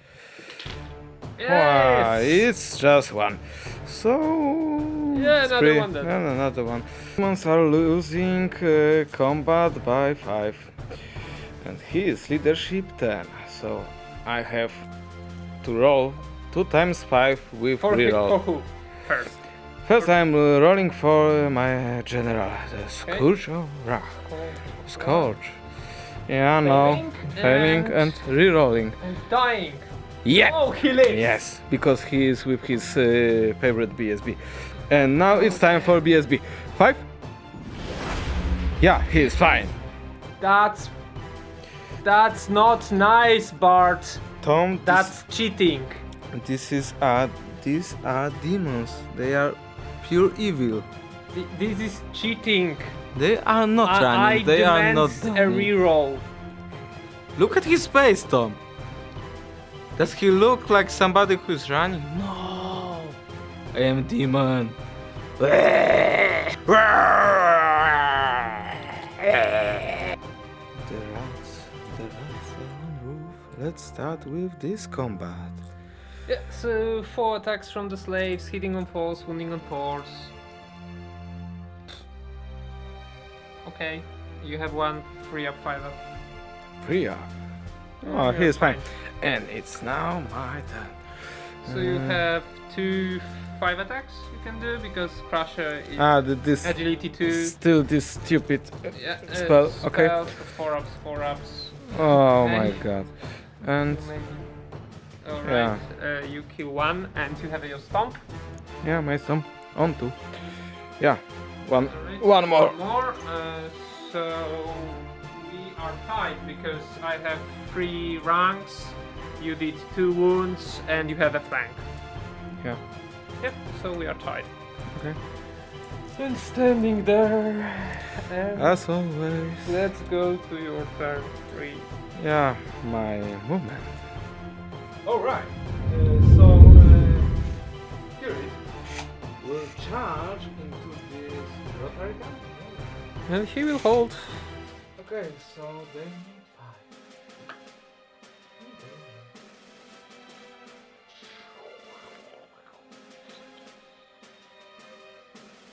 Yes! Wow, it's just 1. So Yeah, it's another one then. No, another one. Demons are losing combat by 5, and he is leadership 10. So I have to roll 2 times 5 with For reroll. who? First. First, I'm rolling for my general, the Scourge of Wrath. Scourge. Yeah, no, failing and rerolling. And dying. Yeah. Oh, he lives. Yes, because he is with his favorite BSB. And now it's time for BSB. 5? Yeah, he is fine. That's not nice, Bart. Tom, That's cheating. these are demons. They are pure evil. This is cheating. They are not I running. They are not demand a reroll. Look at his face, Tom. Does he look like somebody who's running? No. I am demon. The rats are on roof. let's start with this combat. Yeah, so 4 attacks from the slaves, hitting on foes, wounding on force. Okay, you have 1 free up 5 up. Free up. Oh, he's fine. And it's now my turn. So you have 2 5 attacks you can do because Crusher is This agility 2. still this stupid Yeah, spell. Okay. 4 ups, 4 ups. Oh Okay. my god. And Alright, you kill 1 and you have your stomp. yeah, my stomp on 2. Yeah, one Alright, more. So we are tied because I have 3 ranks, you did 2 wounds, and you have a flank. Yeah. Yep, so we are tied. Okay. And standing there. And As always. let's go to your turn 3. Yeah, my movement. Alright. Fury will charge into this rotary gun. And he will hold. Okay, so they need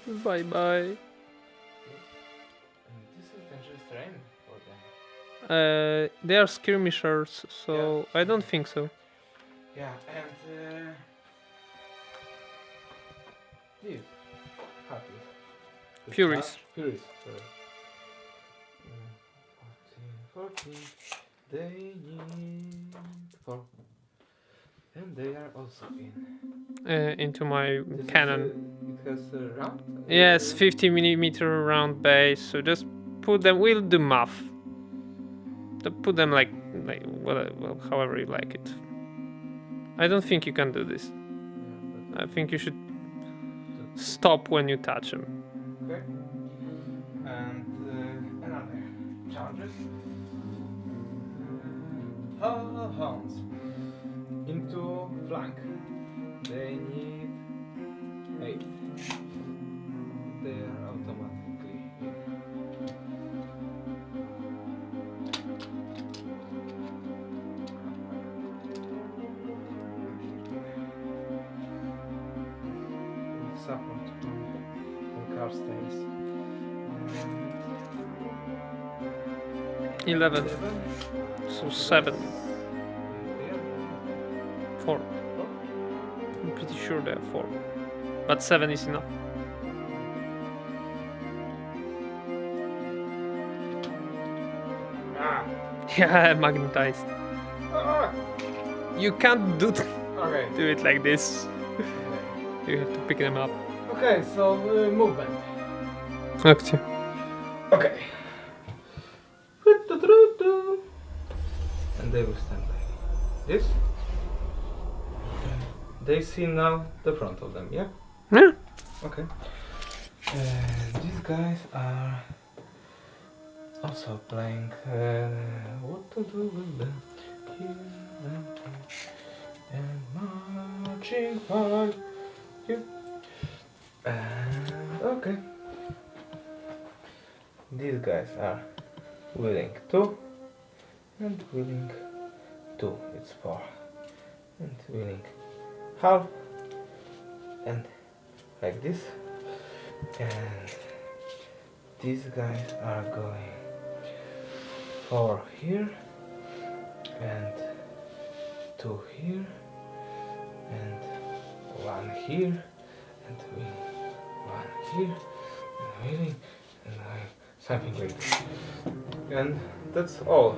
5. Bye bye. This is dangerous terrain for them. They are skirmishers, so I don't think so. Yeah, and these happy. Furies. Furies, sorry. 14. They need 4. And they are also in. Into my This cannon. It has a round? Yes, 50mm round base. So just put them. We'll do math. Put them like well, however you like it. I don't think you can do this. I think you should stop when you touch them. Okay. And another charges. Hounds. Into flank. They need 8. They are automatically here. With support from car stains. 11. So 7. 4. I'm pretty sure there are 4. But 7 is enough. Yeah, magnetized. You can't Okay. do it like this. You have to pick them up. Okay, so movement. Akcja. Okay. And they will stand like this. They see now the front of them, yeah? Yeah. Okay. And these guys are also playing what to do with them. Here and marching by you. And okay. These guys are willing to and willing to. It's 4. And willing half and like this. And these guys are going 4 here and 2 here and 1 here and willing 1 here and willing and something like this. And that's all.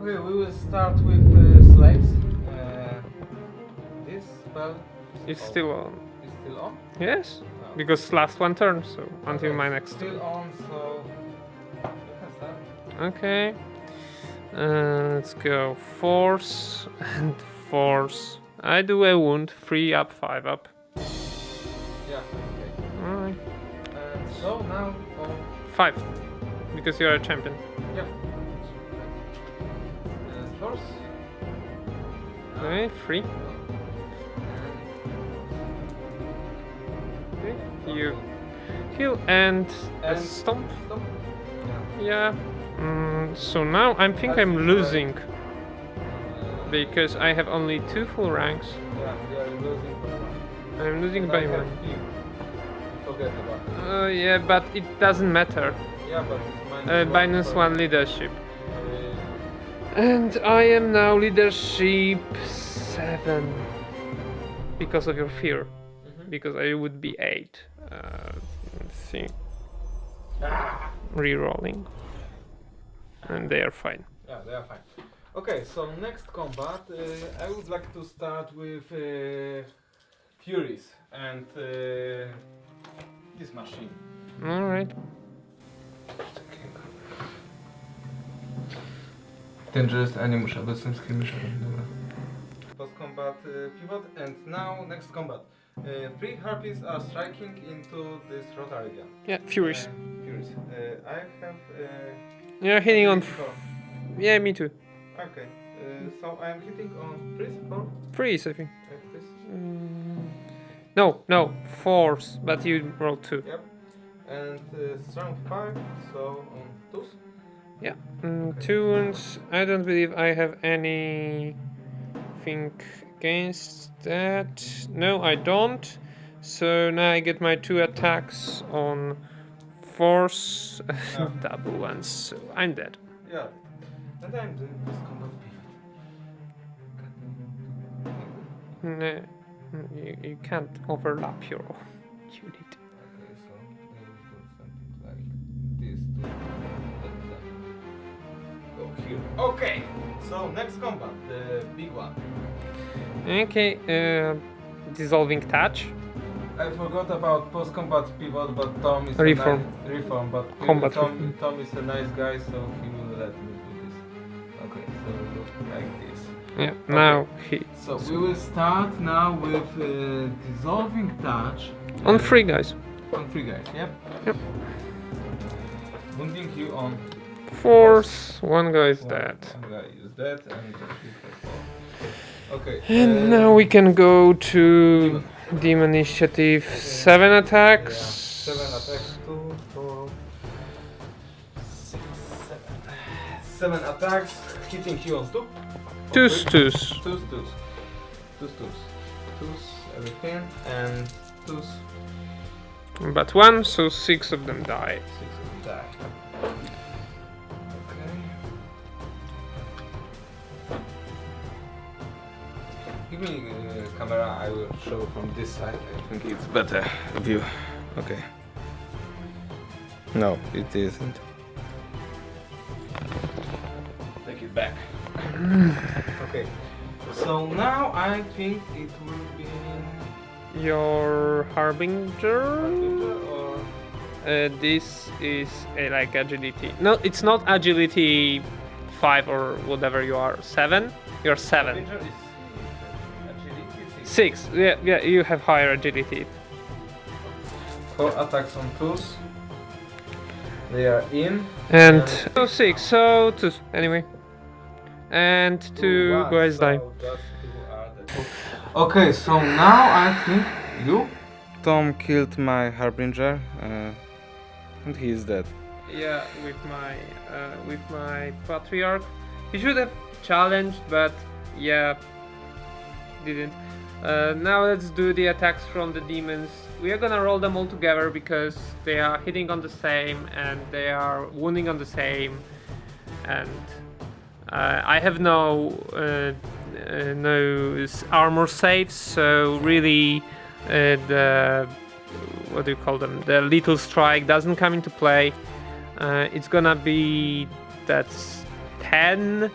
Okay, we will start with slaves. This spell It's still on. is still on. Yes. Because last one turn, so until Okay, my next. Still on, so you can start. Okay. Let's go. Force and force. I do a wound. 3 up, 5 up. Yeah. Okay. Alright. So now, 5. Because you're a champion. yeah. Force. Okay, 3. Okay. You heal and And stomp. Stop. Yeah. Yeah. So now I think I'm losing because I have only 2 full ranks. Yeah, we are losing by one. I'm losing And by I have 1. few. Forget about it. Oh yeah, but it doesn't matter. Yeah, but it's Minus so, 1 leadership. uh, And I am now leadership 7 because of your fear. Because I would be 8. Let's see. Rerolling. And they are fine. Yeah, they are fine. Okay, so next combat, I would like to start with Furies and this machine. Alright. Dangerous animusz, obecnym skirmiszu. Dobra. Post combat pivot, and now next combat. 3 harpies are striking into this rota area. Yeah, Furies. Furies. I have. You're hitting on. four. Yeah, me too. Okay, so I'm hitting on freeze or Freeze, I think. freeze. No, force, but you rolled 2. Yep. And strong 5, so on 2s. Yeah. 2 wounds. I don't believe I have anything against that. No, I don't. So now I get my 2 attacks on force. Double ones. So I'm dead. Yeah. And I'm doing this combat pivot. No, you can't overlap your unit. Okay, so I will do something like this to let them go here. Okay, so next combat, the big one. Okay, dissolving touch. I forgot about post-combat pivot, but Tom is Reform. a reform, but Combat Tom is a nice guy, so he will let me do this. Okay, so look like this. Yeah, Okay. now he. So we will start now with dissolving touch On 3 guys. on 3 guys. Yep. Yep. Wounding you on Force, 1 guy is one. dead. One guy is dead, and you have 4. Okay. And now we can go to Demon Initiative. 7 attacks. 7 attacks. 2, 4, 6, 7. 7 attacks, hitting you on 2. Twos. Twos, everything, and twos, But 1, so 6 of them die. 6 of them die. Okay. Give me the camera, I will show from this side. I think it's better view. Okay. No, it isn't. Take it back. Okay. So now I think it will be Your Harbinger? or This is like agility. No, it's not agility 5 or whatever you are. 7? You're 7. Ranger is agility 6. Yeah, you have higher agility. 4 attacks on twos. They are in. And 6, so 2 anyway. And 2 guys die. Okay, so now I think you. Tom killed my Harbinger, and he is dead. Yeah, with my Patriarch. He should have challenged, but yeah, didn't. Now let's do the attacks from the demons. We are gonna roll them all together because they are hitting on the same and they are wounding on the same. And I have no armor saves, so really the what do you call them? The lethal strike doesn't come into play. It's gonna be that's 10,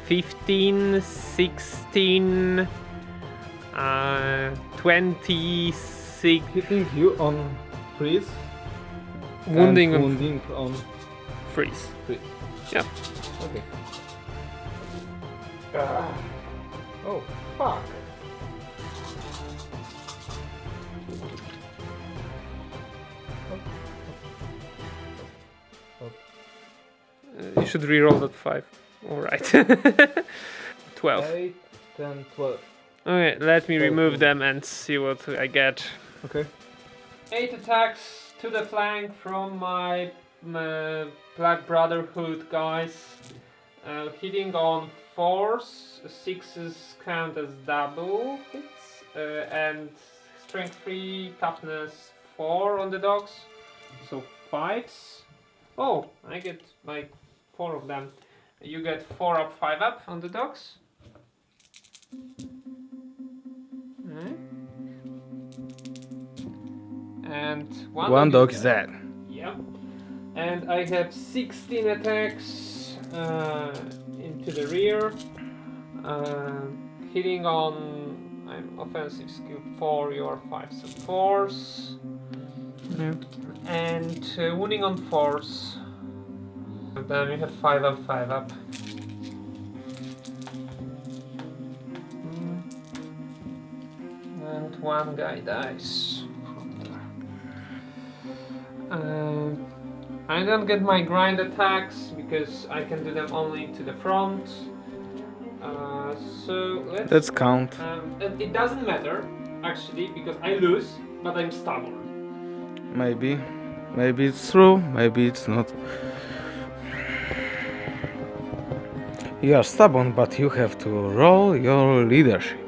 15, 16, 26. Hitting you on freeze. Wounding and on wounding on freeze. freeze. Yeah. Okay. Oh, fuck. You should reroll that 5. Alright. 12. 8, 10, 12. Okay, let me remove them and see what I get. Okay. 8 attacks to the flank from my Black Brotherhood guys. Hitting on 4s, 6s count as double hits, and strength 3, toughness 4 on the dogs, so 5s. Oh, I get like 4 of them. You get 4 up, 5 up on the dogs. And One dog is dead. Yep. And I have 16 attacks into the rear. Hitting on I'm offensive skill 4, your 5s and 4s. Yeah. And wounding on 4s. And then you have 5 up, 5 up. And one guy dies. I don't get my grind attacks because I can do them only to the front. So Let's count. And it doesn't matter actually because I lose, but I'm stubborn. Maybe it's true, maybe it's not. You are stubborn, but you have to roll your leadership.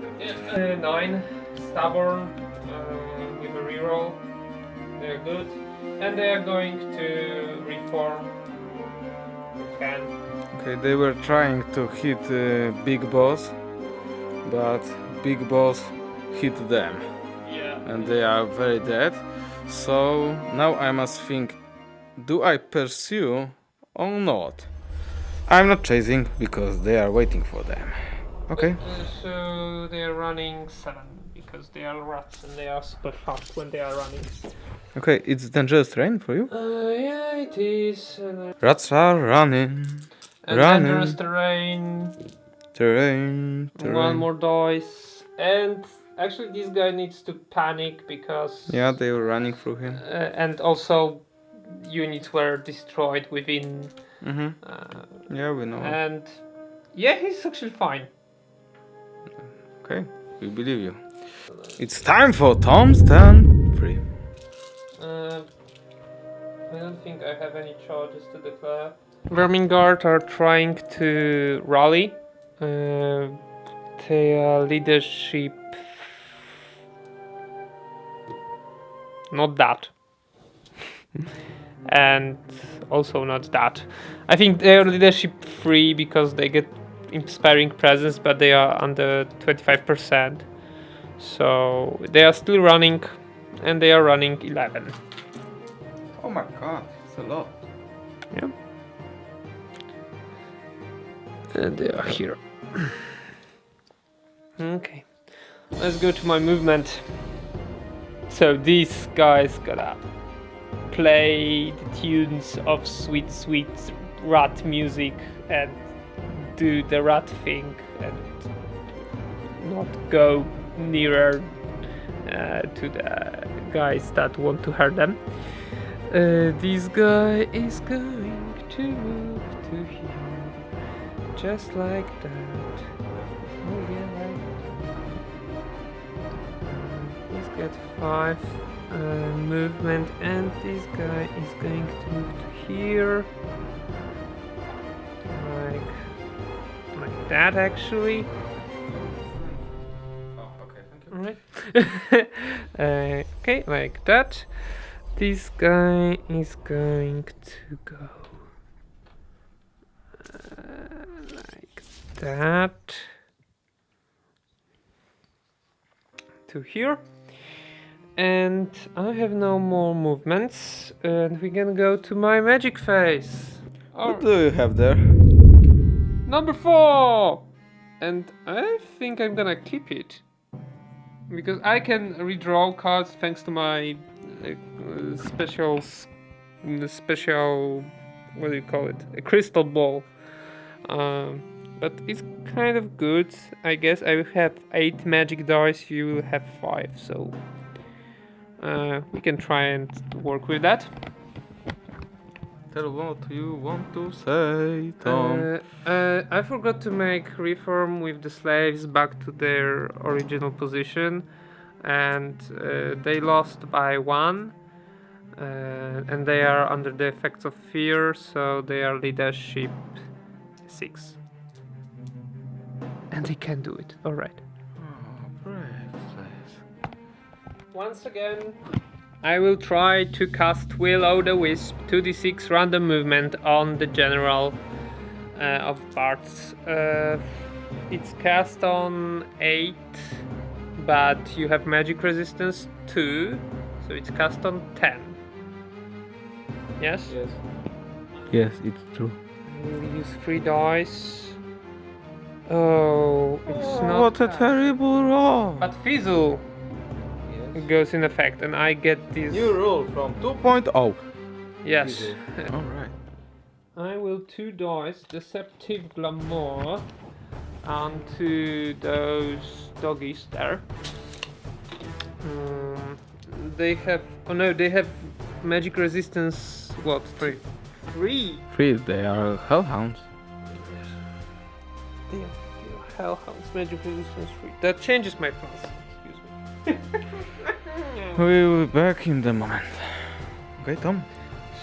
9, stubborn, with a reroll. They're good. And they are going to reform. Can. Okay, they were trying to hit Big Boss, but Big Boss hit them. Yeah. And they are very dead. So now I must think, do I pursue or not? I'm not chasing because they are waiting for them. Okay. So they are running 7 because they are rats and they are super fast when they are running. Okay, it's dangerous terrain for you? Yeah, it is. Rats are running. And Running. dangerous terrain. Terrain. One more dice. And actually this guy needs to panic because... Yeah, they were running through him. And also units were destroyed within... Yeah, we know. And yeah, he's actually fine. Okay, we believe you. It's time for Tom's turn 3. I don't think I have any charges to declare. Vermin Guard are trying to rally. Their leadership... Not that. And also not that. I think their leadership 3 because they get inspiring presence, but they are under 25%. So they are still running, and they are running 11. Oh my god, it's a lot. Yeah. And they are here. Okay. Let's go to my movement. So these guys gotta play the tunes of sweet, sweet rat music and do the rat thing and not go nearer to the guys that want to hurt them. This guy is going to move to here, just like that. Oh yeah, right. He's got 5 movement, and this guy is going to move to here, like that actually. Oh, okay, thank you. Alright. Okay, like that. This guy is going to go like that to here. And I have no more movements, and we can go to my magic phase. What do you have there? Number 4! And I think I'm gonna keep it. Because I can redraw cards thanks to my special, what do you call it? A crystal ball. But it's kind of good. I guess I will have 8 magic dice, you will have 5, so... we can try and work with that. Tell what you want to say, Tom. I forgot to make reform with the slaves back to their original position, and they lost by 1, and they are under the effects of fear, so they are leadership 6. And they can do it. Alright. Once again, I will try to cast Will-O-the-Wisp 2d6 random movement on the general of Bart's. It's cast on 8, but you have magic resistance 2, so it's cast on 10. Yes? Yes. Yes, it's true. We'll use 3 dice. Oh, it's not. What a cast. terrible roll! But Fizzle Yes. goes in effect, and I get this. New rule from 2.0. Yes. Alright. I will 2 dice Deceptive Glamour onto those doggies there. They have. Oh no, they have magic resistance. What? 3. 3, they are hellhounds. They are Hellhounds, magic resistance 3. That changes my plans. Excuse me. We will be back in the moment. Okay, Tom.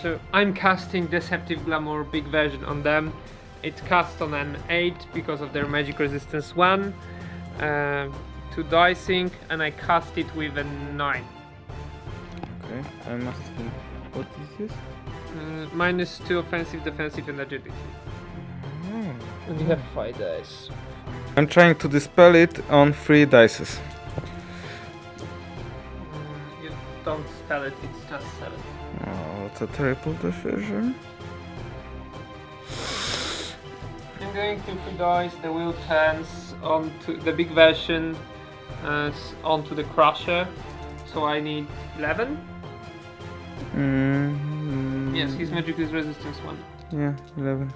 So I'm casting Deceptive Glamour big version on them. It's cast on an 8 because of their magic resistance 1. 2 dicing, and I cast it with a 9. Okay, I must think. What is this? -2 offensive, defensive, and agility. And you have 5 dice. I'm trying to dispel it on 3 dices. You don't spell it, it's just 7. Oh, it's a terrible decision. I'm going to 3 dice, the wheel turns onto the big version, onto the crusher. So I need 11. Yes, his magic is resistance 1. Yeah, 11.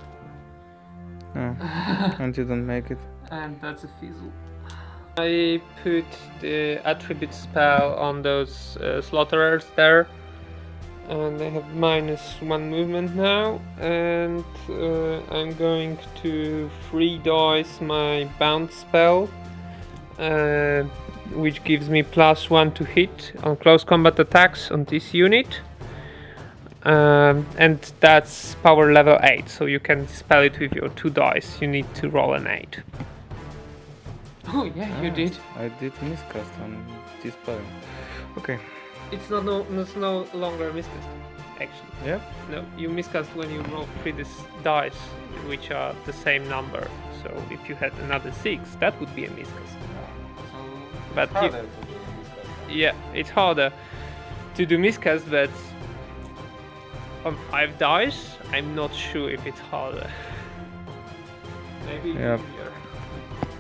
Oh, and you don't make it. And that's a fizzle. I put the attribute spell on those slaughterers there. And they have -1 movement now. And I'm going to 3 dice my bound spell. Which gives me +1 to hit on close combat attacks on this unit. And that's power level 8, so you can dispel it with your 2 dice. You need to roll an 8. Oh yeah, you did. I did miscast on dispelling. Okay. It's no longer miscast, actually. Yeah. No, you miscast when you roll 3 dice, which are the same number. So if you had another 6, that would be a miscast. But you, yeah, it's harder to do miscast, but on 5 dice, I'm not sure if it's harder. Maybe it's Yeah. easier.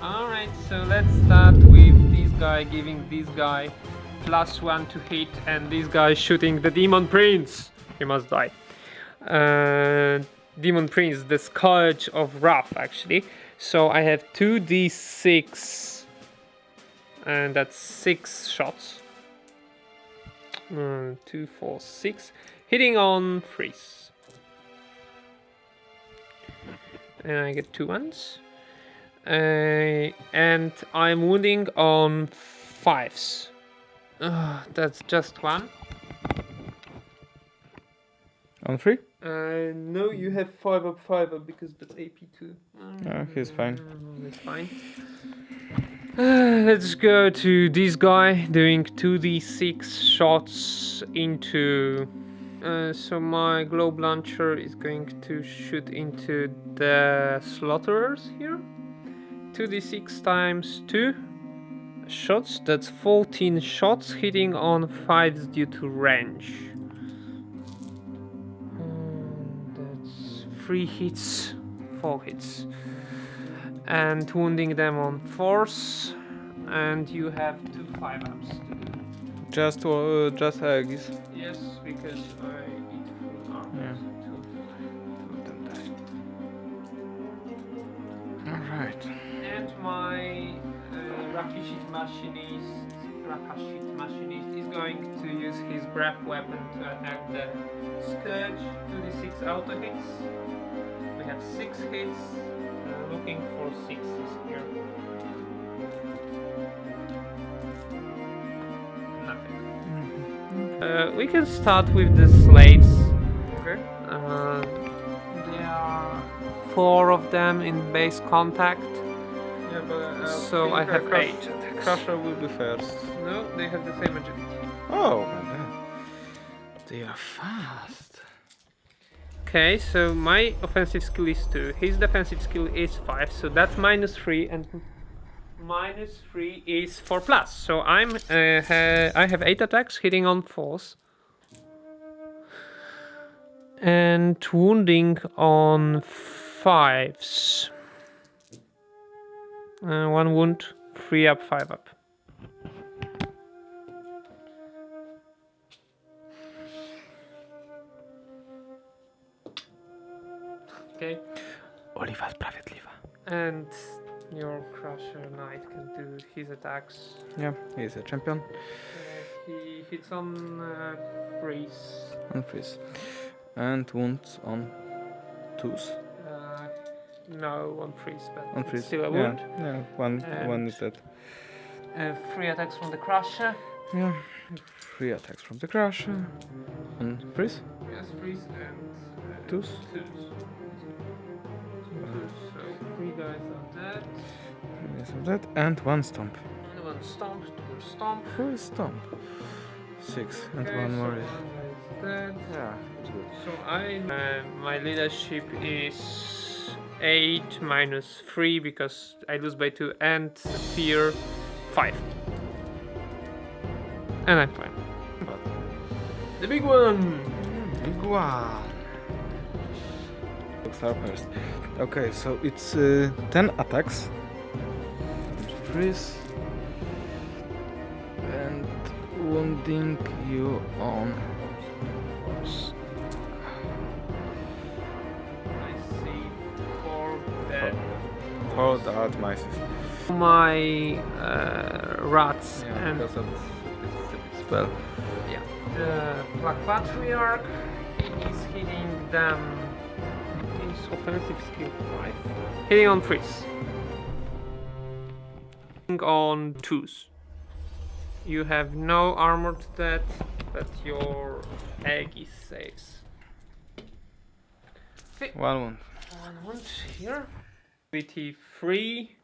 Alright, so let's start with this guy giving this guy +1 to hit, and this guy shooting the Demon Prince. He must die. Demon Prince, the Scourge of Wrath, actually. So I have 2d6, and that's 6 shots. 2, 4, 6. Hitting on 3s. And I get 2 ones. And I'm wounding on 5s. That's just 1. On 3? No, you have 5 up, 5 up because that's AP2. He's fine. It's fine. Let's go to this guy doing 2d6 shots into. So my globe launcher is going to shoot into the slaughterers here. 2d6 times 2 shots. That's 14 shots hitting on 5s due to range. That's 3 hits, 4 hits. And wounding them on 4s. And you have 2 5-ups to do. Just Aegis. Yes, because I eat full armor. Yeah. So 2 of them died. Alright. And my Rakashit machinist is going to use his breath weapon to attack the Scourge. 2d6 auto hits. We have 6 hits. Looking for 6s here. Nothing. We can start with the slaves. Okay. There are 4 of them in base contact. Yeah, Yeah, but So I have 8 attacks. Crusher will be first. No, they have the same agility. Oh my god. They are fast. Okay, so my offensive skill is 2, his defensive skill is 5, so that's -3, and -3 is 4 plus. So I have 8 attacks hitting on 4s. And wounding on 5s. 1 wound, 3 up, 5 up. Okay. Oliwa sprawiedliwa. And your Crusher Knight can do his attacks. Yeah, he is a champion. He hits on freeze. On freeze. And wounds on 2s. No, on freeze, but On it's freeze. still a wound. Yeah, And- one is dead. 3 attacks from the Crusher. Yeah. 3 attacks from the Crusher. On freeze. Yes, freeze and 2s. 2s. So 3 guys are dead. Yes, of that. And 1 stomp. And 1 stomp, 2 stomp. Who is stomp? 6 and Okay, 1 so more. 1 is dead. Yeah, it's good. So my leadership is 8 minus 3 because I lose by 2 and fear 5. And I'm fine. The big one! Big one. Start first. Okay, so it's 10 attacks. Freeze. And wounding you on. I see 4 dead. Oh, that mice. My rats Yeah, and because it's a spell. yeah. The Black Patriarch is hitting them. His offensive skill 5. Hitting on 3s. On 2s. You have no armor to that, but your egg is safe. 1 wound. 1 wound here. BT3.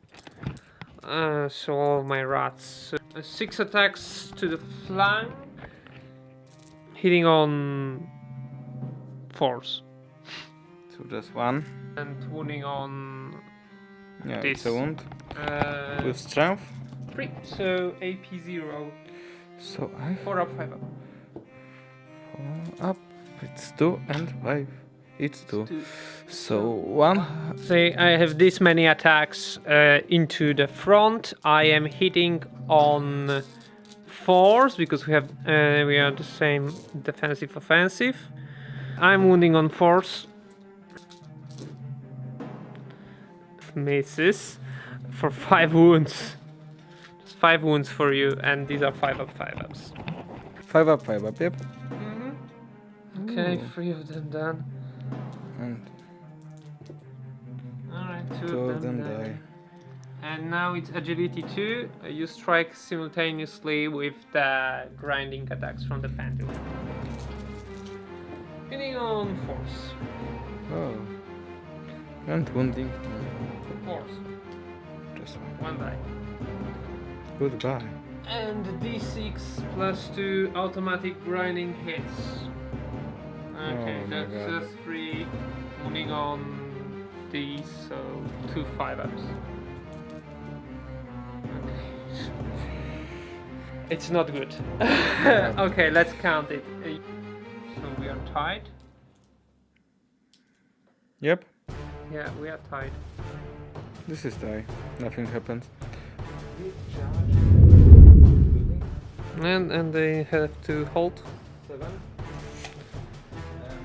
So all of my rats. 6 attacks to the flank. Hitting on 4s. So just 1. And wounding on Yeah, this. it's a wound. With strength. 3. So AP0. So I 4 up, 5 up. 4 up. It's 2 and 5. It's 2. 2. So 1. Say I have this many attacks into the front. I am hitting on 4s because we are the same defensive offensive. I'm wounding on 4s. Misses for 5 wounds. Just 5 wounds for you, and these are 5 up, 5 ups. 5 up, 5 up, yep. Okay, 3 of them done. And Alright, 2 2 of them die. And now it's agility 2. You strike simultaneously with the grinding attacks from the pendulum. Hitting on force. Oh. And wounding. Force. Just 1 die. Goodbye. And d6 plus 2 automatic grinding hits. Okay, Oh my that's God. just 3. Wounding on these, so 2 5 ups. It's not good. Okay, let's count it. So we are tied. Yep. Yeah, we are tied. This is die. Nothing happens. And they have to hold. 7. And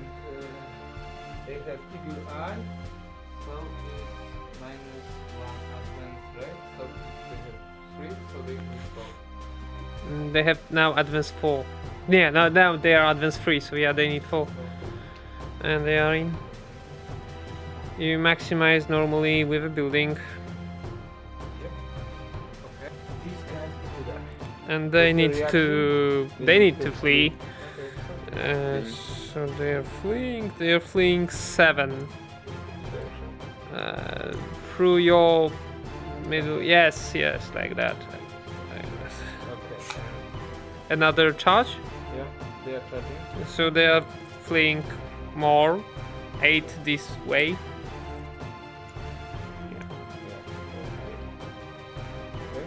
they have eagle eye. So it's -1 advance rate. So they have 3. So they can go. They have now advance 4. Yeah, now they are advance 3, so yeah, they need 4. And they are in. You maximize normally with a building. Okay. These guys do that. And they need to flee. Okay. So they are fleeing. They are fleeing 7. Through your Middle, yes, like that. Like that. Okay. Another charge. Yeah, they are charging. So they are fleeing more. 8 this way. Okay.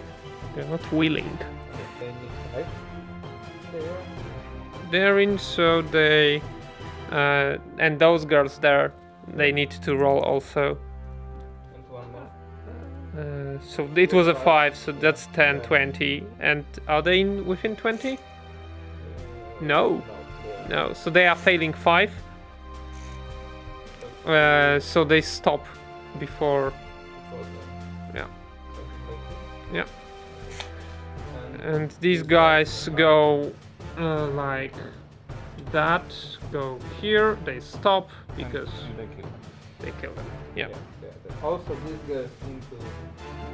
They're not willing. They need 5. They are. They're in, so they and those girls there, they need to roll also. And one more. So it was a 5, so that's 10, 20. And are they within 20? No. No, so they are failing 5. So they stop before. Yeah. Yeah. And these guys go like that, go here, they stop because they kill them. Yeah. Also, this goes into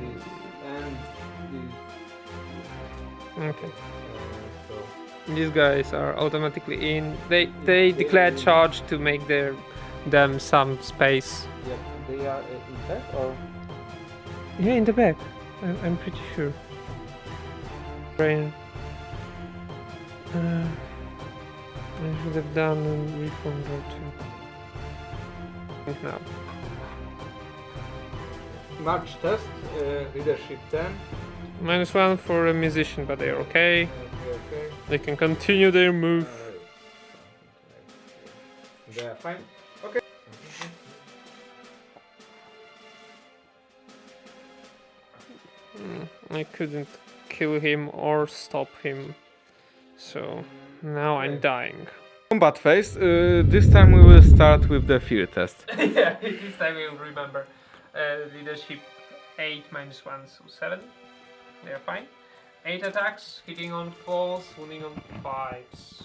this and this. Okay. So These guys are automatically in. They declare charge to make them some space. yeah, they are in back or Yeah, in the back. I'm pretty sure. Brain. I should have done a reform there too. Now. March test, leadership 10. -1 for a musician, but they're okay. Okay. They can continue their move. They are fine. Okay. I couldn't kill him or stop him. So now I'm dying. Combat phase. This time we will start with the fear test. Yeah, this time we'll remember. Leadership 8 -1, so 7. They're fine. 8 attacks, hitting on 4s, wounding on 5s.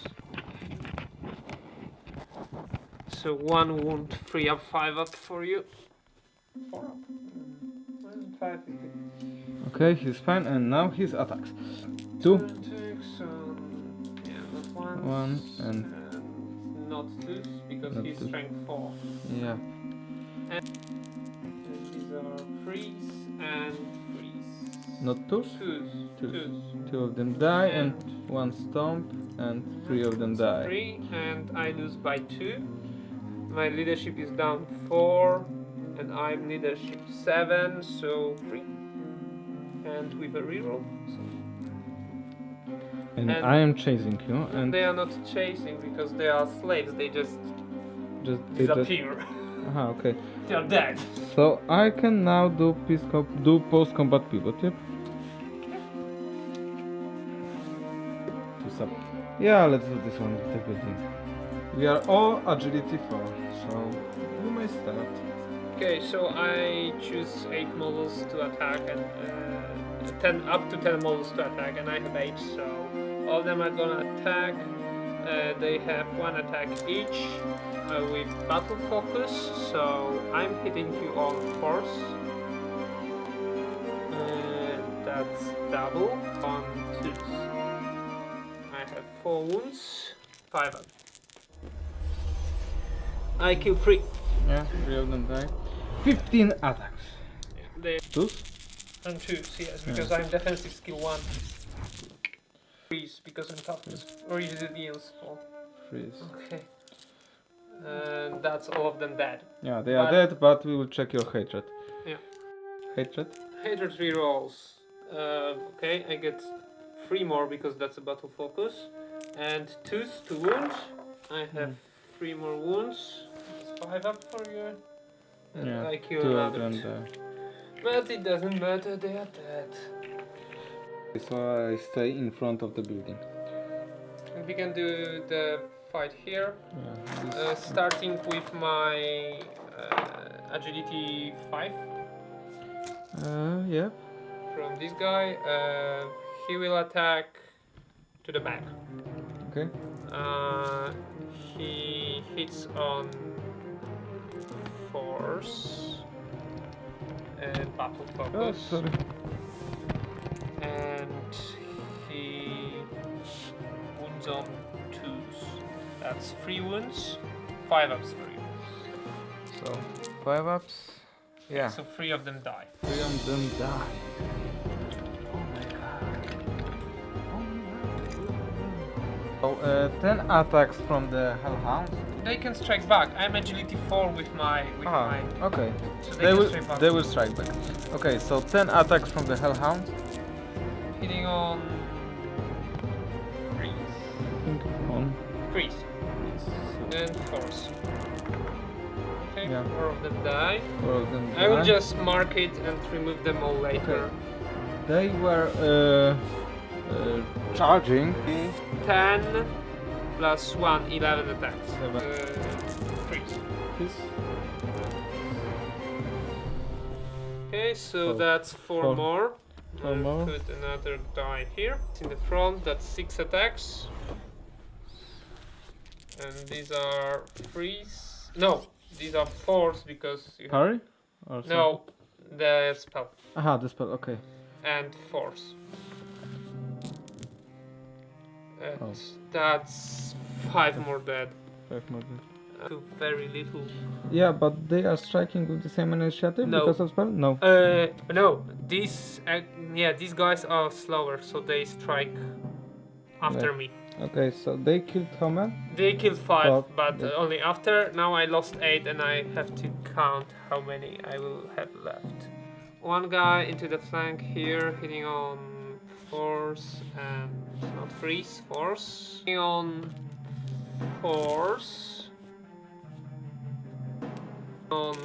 So 1 wound, 3 up, 5 up for you. 4 up. 5 is good. Okay, he's fine, and now his attacks. 2, Attacks, yeah, not 1. 1, and not 2s, because Not he's twos. strength 4. yeah. And these are 3s and 3s. Not 2s. 2s. 2s. 2 of them die, and 1 stomp, and 3 of them die. 3, and I lose by 2. My leadership is down 4, and I'm leadership 7, so 3. And with a reroll. So. And And- I am chasing you, and They are not chasing because they are slaves, they just they disappear. Aha, okay. They are dead. So I can now do post-combat pivot, yep. Yeah, let's do this one with the building. We are all agility 4, so we may start. Okay, so I choose 8 models to attack and 10 up to 10 models to attack, and I have 8, so all of them are gonna attack. They have 1 attack each with battle focus, so I'm hitting you all 4s. That's double on 2s. I have 4 wounds, 5 up. I kill 3. Yeah, 3 of them die. 15 attacks. They 2s? and 2s, yes, because I'm defensive skill 1. 3s because I'm toughness or resilience 4. 3s. Okay. And that's all of them dead. Yeah, they are But- dead, but we will check your hatred. Yeah. Hatred? Hatred 3 rolls. Okay, I get 3 more because that's a battle focus. And 2s, 2 wounds. I have 3 more wounds. It's 5 up for you. And Yeah, I kill 2 of another them 2. die. But it doesn't matter, they are dead. So I stay in front of the building. We can do the fight here. Yeah, Starting with my agility 5 yep. from this guy. He will attack to the back. Okay. He hits on 4s and battle Oh, focus. sorry. And he wounds on 2s. That's 3 wounds, 5 ups for you. So 5 ups, Yeah. So 3 of them die. 3 of them die. Oh, 10 attacks from the Hellhounds. They can strike back. I'm agility 4 with my Okay. so They can will strike back. they will strike back. Okay, so 10 attacks from the Hellhounds. Hitting on freeze. On. Freeze. Then force. Okay, Yeah. 4 of them die. 4 of them I will die. just mark it and remove them all later. They were charging. 10 plus 1, 11 attacks. Freeze. Okay, so that's 4 more. Four more. Put another die here. In the front, that's 6 attacks. And these are freeze. No, these are force because you have... Parry? Or No, the spell. Aha, the spell, okay. And force. That's 5 more dead. 5 more dead. Very little. Yeah, but they are striking with the same initiative No. because of spell? No. No, these guys are slower, so they strike after Yeah. me. Okay, so they killed how many? They killed 5, Oh, but yeah. only after. Now I lost 8 and I have to count how many I will have left. One guy into the flank here, hitting on force and not freeze, force. Hitting on force. On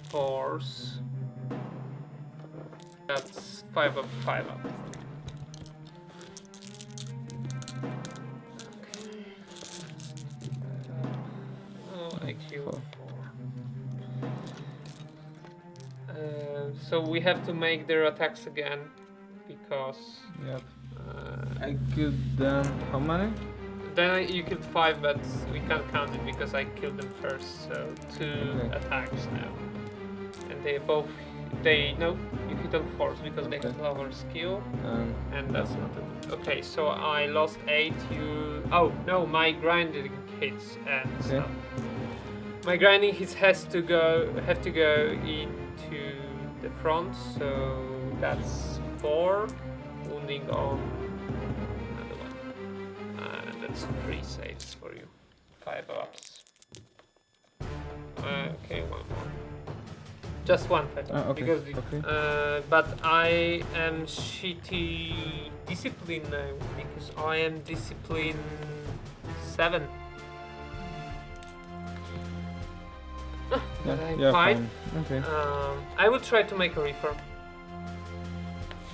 force. That's 5 up, 5 up. IQ 4. So we have to make their attacks again because Yep. I killed them how many? then you killed 5, but we can't count it because I killed them first. So 2 Okay. attacks now, and you hit on force because they have lower skill, and that's not it. Okay, so I lost 8. Oh no, my grinding hits and stuff. My grinding hits have to go into the front, so that's 4 wounding on another one. And that's 3 saves for you. 5 ups. Okay, 1 more. Just 1 petal. Okay, Because okay. but I am shitty discipline now because I am discipline 7. But I'm fine. Okay. I will try to make a reform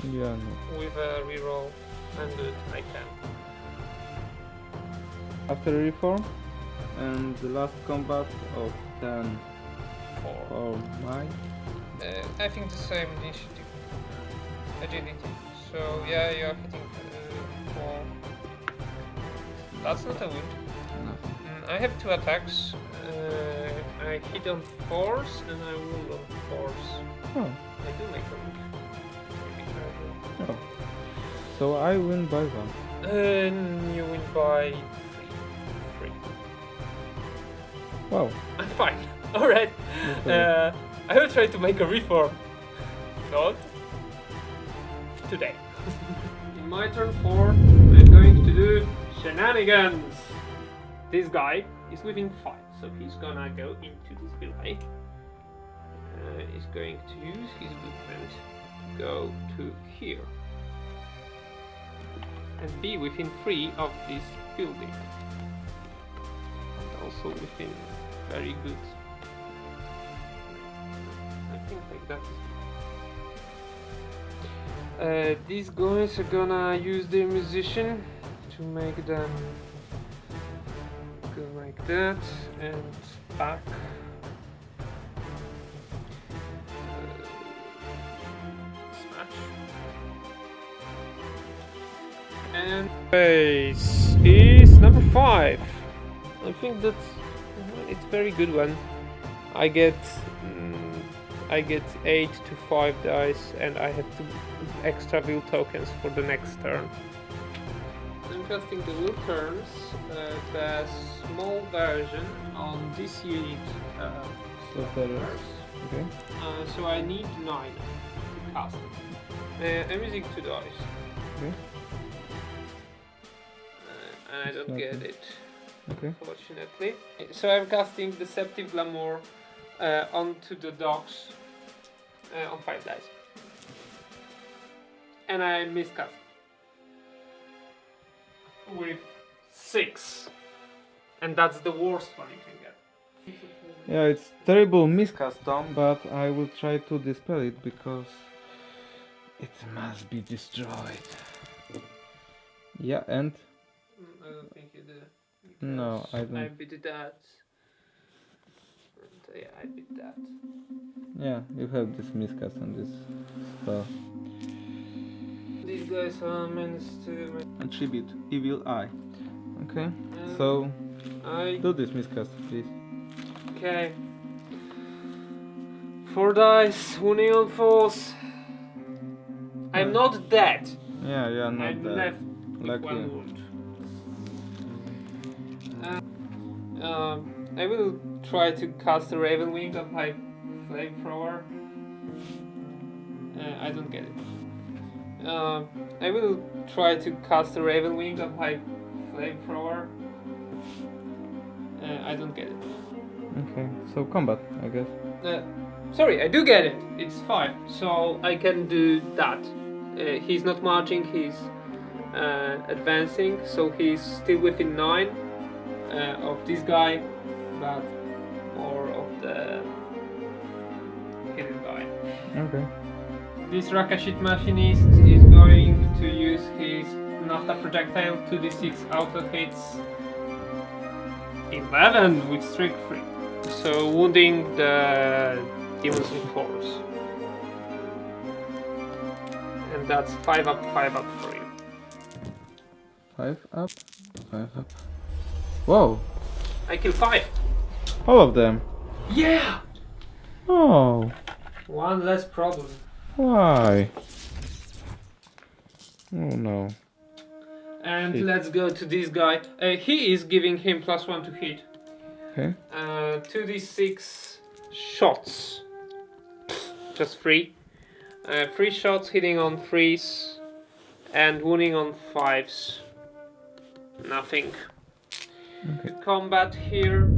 Yeah, no. with a reroll. I'm good, I can. After reform and the last combat of 10 for my I think the same initiative. Agility. So yeah, you're hitting 4. That's not a wound. No. I have 2 attacks. I hit on force and I wound on force. Oh. I do make a wound. Maybe I will. Oh. So I win by 1. You win by 3. Wow. I'm fine. Alright. Okay. I will try to make a reform. Not today. In my turn 4, I'm going to do shenanigans. This guy is within 5, so he's gonna go into this building. He's going to use his movement, go to here, and be within 3 of this building. And also within very good. I think like that. These guys are gonna use their musician to make them go like that and back. Smash. And base is number 5. I think that's it's very good one. I get 8 to 5 dice, and I have 2 extra will tokens for the next turn. I'm casting the will turns, the small version on this unit. So there is Okay. So I need 9 to cast it. I'm using 2 dice. Okay. And I don't It's get nothing. it, Okay. fortunately. So I'm casting Deceptive Glamour onto the dogs on 5 dice. And I miscast with 6. And that's the worst one you can get. Yeah, it's terrible miscast, Tom, but I will try to dispel it because it must be destroyed. Yeah, and I don't think you did. no, I I don't. beat that. And, yeah, I beat that. Yeah, you have this miscast on this spell. These guys are meant to. Attribute evil eye. Okay, so I. do this miscast, please. Okay. 4 dice, wounding on force. I'm not dead. Yeah, not I'm bad. left with Like 1 you. wound. I will try to cast a Raven Wing on my flamethrower. I don't get it. I will try to cast a Raven Wing on my flamethrower. I don't get it. Okay, so combat, I guess. Sorry, I do get it. It's 5, so I can do that. He's not marching, he's advancing, so he's still within 9 of this guy, but more of the hidden guy. Okay. This Rakashit Machinist is going to use his Nafta projectile 2d6 auto hits. 11 with streak 3. So wounding the demons in force. And that's 5 up for you. 5 up, 5 up. Whoa! I kill 5. All of them. Yeah! Oh, 1 less problem. why? Oh no. And Hit. let's go to this guy. He is giving him +1 to hit. Okay. 2d6 shots. Just 3. 3 shots hitting on 3s and wounding on 5s. Nothing. Okay. Combat here.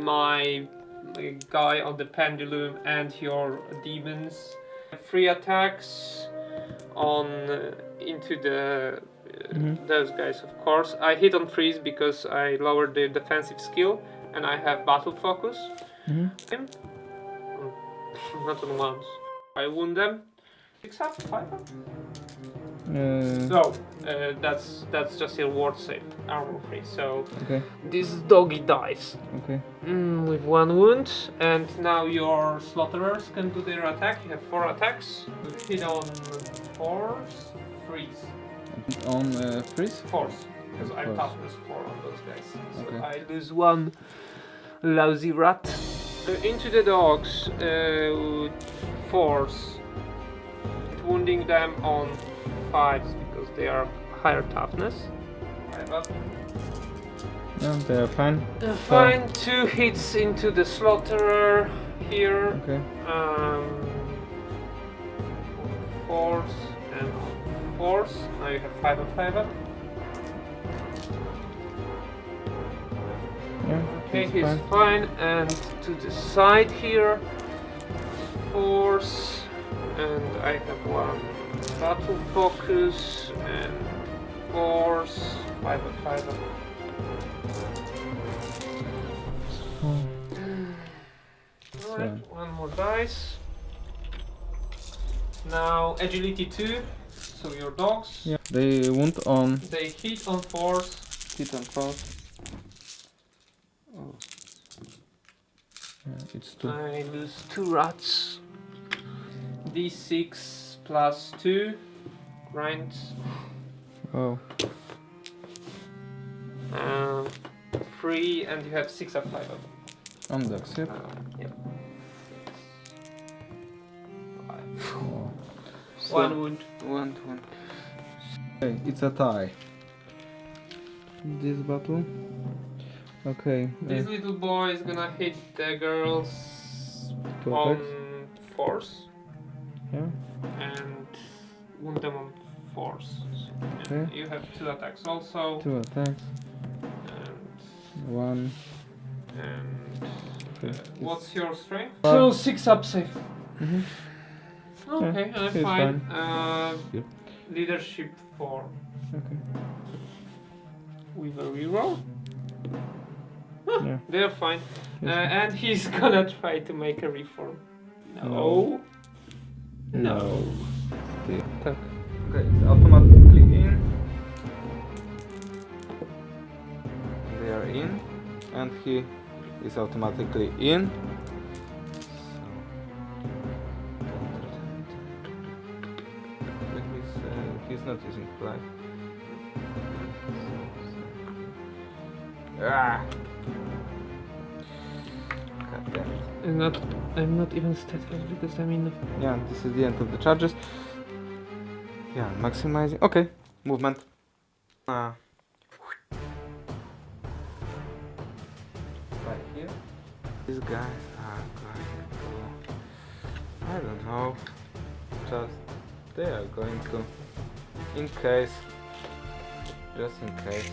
My guy on the pendulum and your demons. 3 attacks on into the those guys, of course. I hit on 3s because I lowered the defensive skill and I have battle focus. I'm not on 1s. I wound them. 6 up, 5 up. So that's just your ward save, armor free. So Okay. this doggy dies Okay. with 1 wound, and now your slaughterers can do their attack. You have 4 attacks. Hit on 4s, 3s, On freeze. 4s, because I'm Fours. toughness 4 on those guys. So Okay. I lose 1 lousy rat. Into the dogs, 4s, wounding them on 5s because they are higher toughness. 5 up. Yeah, they are fine. Fine, 2 hits into the slaughterer here. Okay. 4s and 4s. Now you have 5 up, 5 up. Yeah. Okay, it's he's fine. And to the side here, 4s. And I have 1 battle focus and 4s. 5 up, 5 up. Alright, 1 more dice. Now agility 2, so your dogs. Yeah. They wound on. They hit on 4s. Hit on 4. Oh. Yeah, it's 2. I lose 2 rats. D6 plus 2 grinds. Oh. 3, and you have 6 up, 5 up. On dogs, yep. Yep. 5. Oh. 1 wound. 1 to 1. Okay, it's a tie. This battle. Okay. This little boy is gonna hit the girls 2 on attacks. force Yeah. and wound them on force. So, Okay. you have 2 attacks also. 2 attacks. And 1. and what's your strength? So 6 up safe. Mhm. Okay, Yeah, he's fine. Here. Leadership 4 Okay. with a reroll. Yeah. They're fine. He's And he's gonna try to make a reform. No. No. Tak. Okay, it's automatically in. They are in, and he is automatically in. So he's not using fly. Ah! God damn it. I'm not even steadfast because I'm in the... Yeah, this is the end of the charges. Yeah, maximizing. Okay, movement. Right here. These guys are going to, I don't know, they are going to, in case, just in case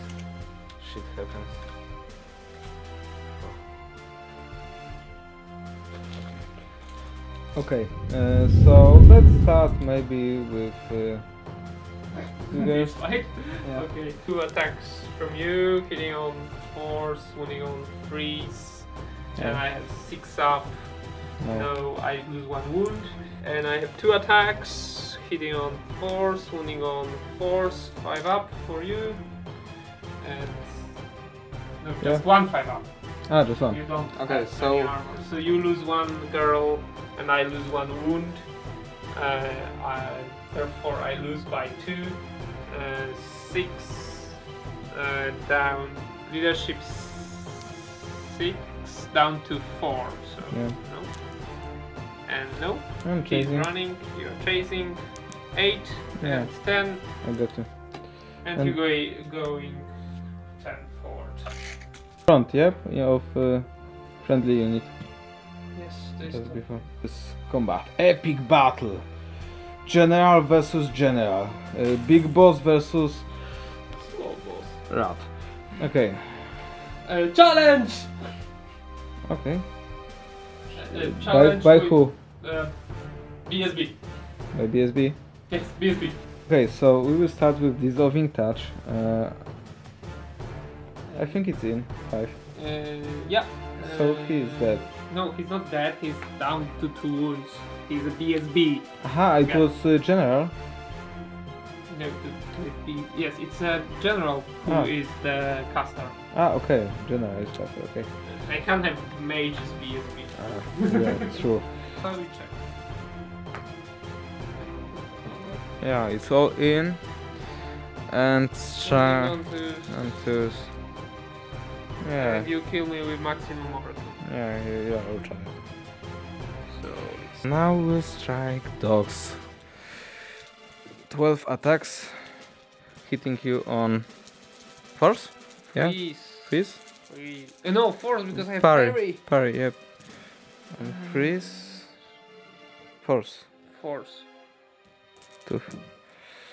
shit happens. Okay, so let's start maybe with you guys. This fight. Yeah. Okay, 2 attacks from you, hitting on force, wounding on freeze, and Yeah. I have 6 up. No. No, I lose 1 wound, and I have 2 attacks, hitting on force, wounding on force, 5 up for you, and no, just 1 5 up. Ah, just one. You don't Okay, have so- any armor. So you lose 1 girl, and I lose 1 wound. Therefore, I lose by 2. 6 down. Leadership 6 down to 4. So Yeah. no. And no. I'm He's chasing. running. You're chasing. 8 Yeah. and 10, I got you. and And- you're going 10 forward. Front, yep, yeah, of friendly unit. Yes, this Just before this combat. Epic battle. General versus general. Big boss versus small boss. rat. Okay. Challenge! Okay. Challenge By with, who? BSB. By BSB. Yes, BSB. Okay, so we will start with dissolving touch. I think it's in 5. Yeah. So he is dead. No, he's not dead. He's down to 2 wounds. He's a BSB. Aha, it Yeah. was general. No, yes, it's a general who is Ah. the caster. Ah, okay, general is better, okay. I can't have mages BSB. Yeah, true. So we check. Yeah, it's all in. And try Moving on to- and to. Yeah, And you kill me with maximum overkill. yeah, I'll try. So Now we'll strike dogs. 12 attacks, hitting you on force. Yeah, freeze. freeze. No, force because I have Parry, parry, yep. And freeze. Force. Force. Two.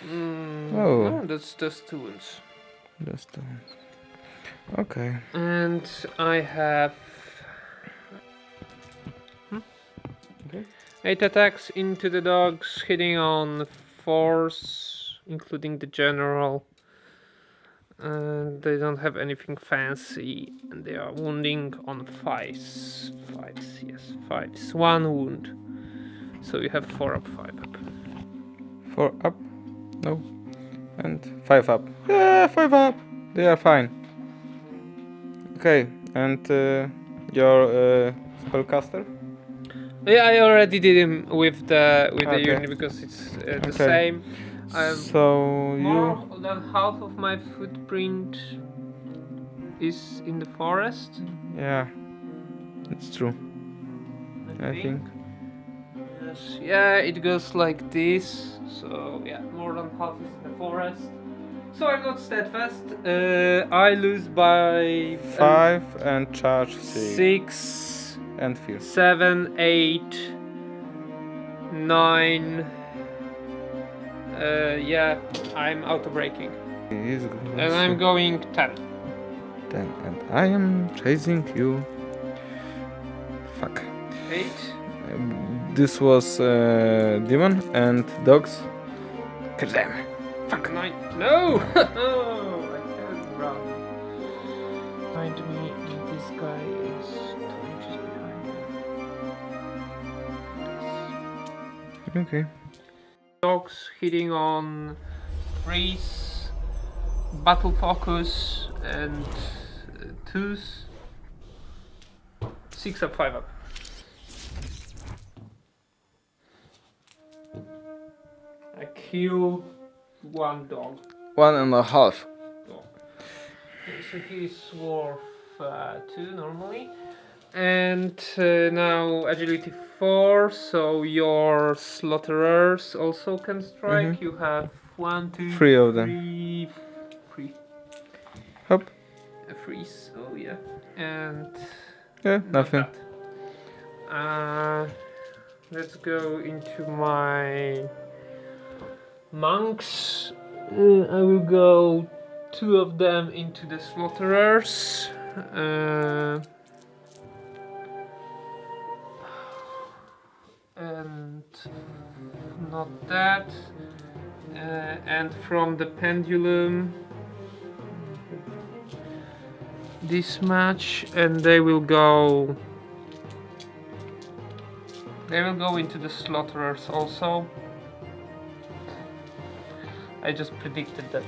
No, that's just 2 wounds. Just okay. And I have Okay. 8 attacks into the dogs, hitting on force, including the general. And they don't have anything fancy, and they are wounding on 5s. 5s, yes, 5s. 1 wound. So you have 4 up, 5 up. 4 up. No. And 5 up. Yeah, 5 up. They are fine. Okay, and your spellcaster? Yeah, I already did him with the Okay. unit because it's the Okay. same. So More you. than half of my footprint is in the forest. Yeah, it's true. I think. Yes. Yeah, it goes like this. So yeah, more than half is in the forest. So I'm not steadfast. I lose by 5 and charge 6. 6, And fear. 7, 8, 9. Yeah, I'm auto braking. He's And I'm going 10. 10. And I am chasing you. Fuck. 8. This was Daemon and dogs. Catch them. Fuck. 9. No! Oh, I can't run. Find me, and this guy is 2 inches behind me. Okay. Dogs hitting on freeze, battle focus, and 2s. 6 up, 5 up. I kill one dog. 1.5. Okay, so he's worth 2 normally. And now agility 4, so your slaughterers also can strike. You have 1, 2, 3 of them. 3. Hop. A freeze, oh yeah. And Yeah, nothing. let's go into my monks. I will go 2 of them into the slaughterers. And not that. And from the pendulum, this match, and they will go into the slaughterers also. I just predicted that.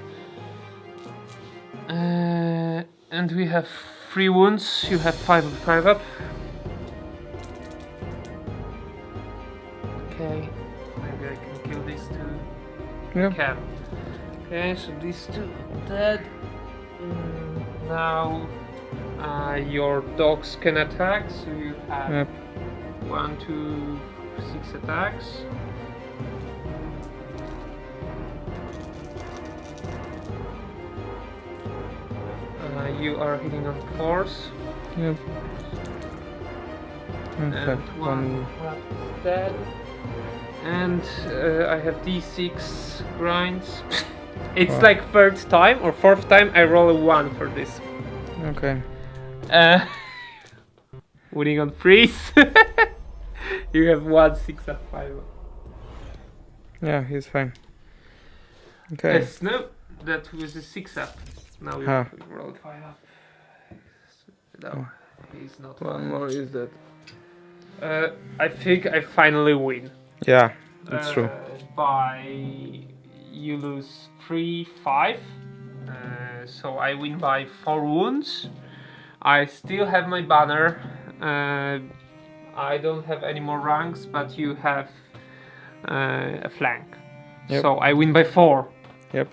And we have 3 wounds. You have 5 and 5 up. Okay, maybe I can kill these 2. Yeah. Can. Okay, so these 2 dead. Now your dogs can attack, so you have Yep. 1, 2, 6 attacks. You are hitting on 4s. Yep. And Okay. one rat is dead. And I have d6 grinds. It's Wow. like 3rd time or 4th time I roll a 1 for this. Okay. Winning on freeze. You have 1, 6 up, 5 up. Yeah, he's fine. Okay. Yes, no, that was a 6 up. Now we Huh. rolled 5 up. No, he's not. One more is that. I think I finally win. Yeah, that's true. By you lose 3, 5. So I win by 4 wounds. I still have my banner. I don't have any more ranks, but you have a flank. Yep. So I win by 4. Yep.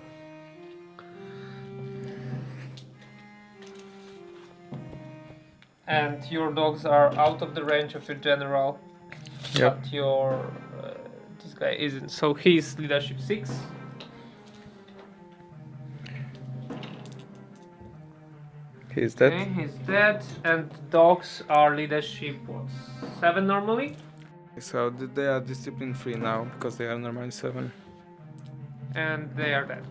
And your dogs are out of the range of your general. Yep. But your this guy isn't. So he's leadership 6. He's dead. Okay, he's dead. And dogs are leadership 7 normally. So they are discipline free now because they are normally 7. And they are dead.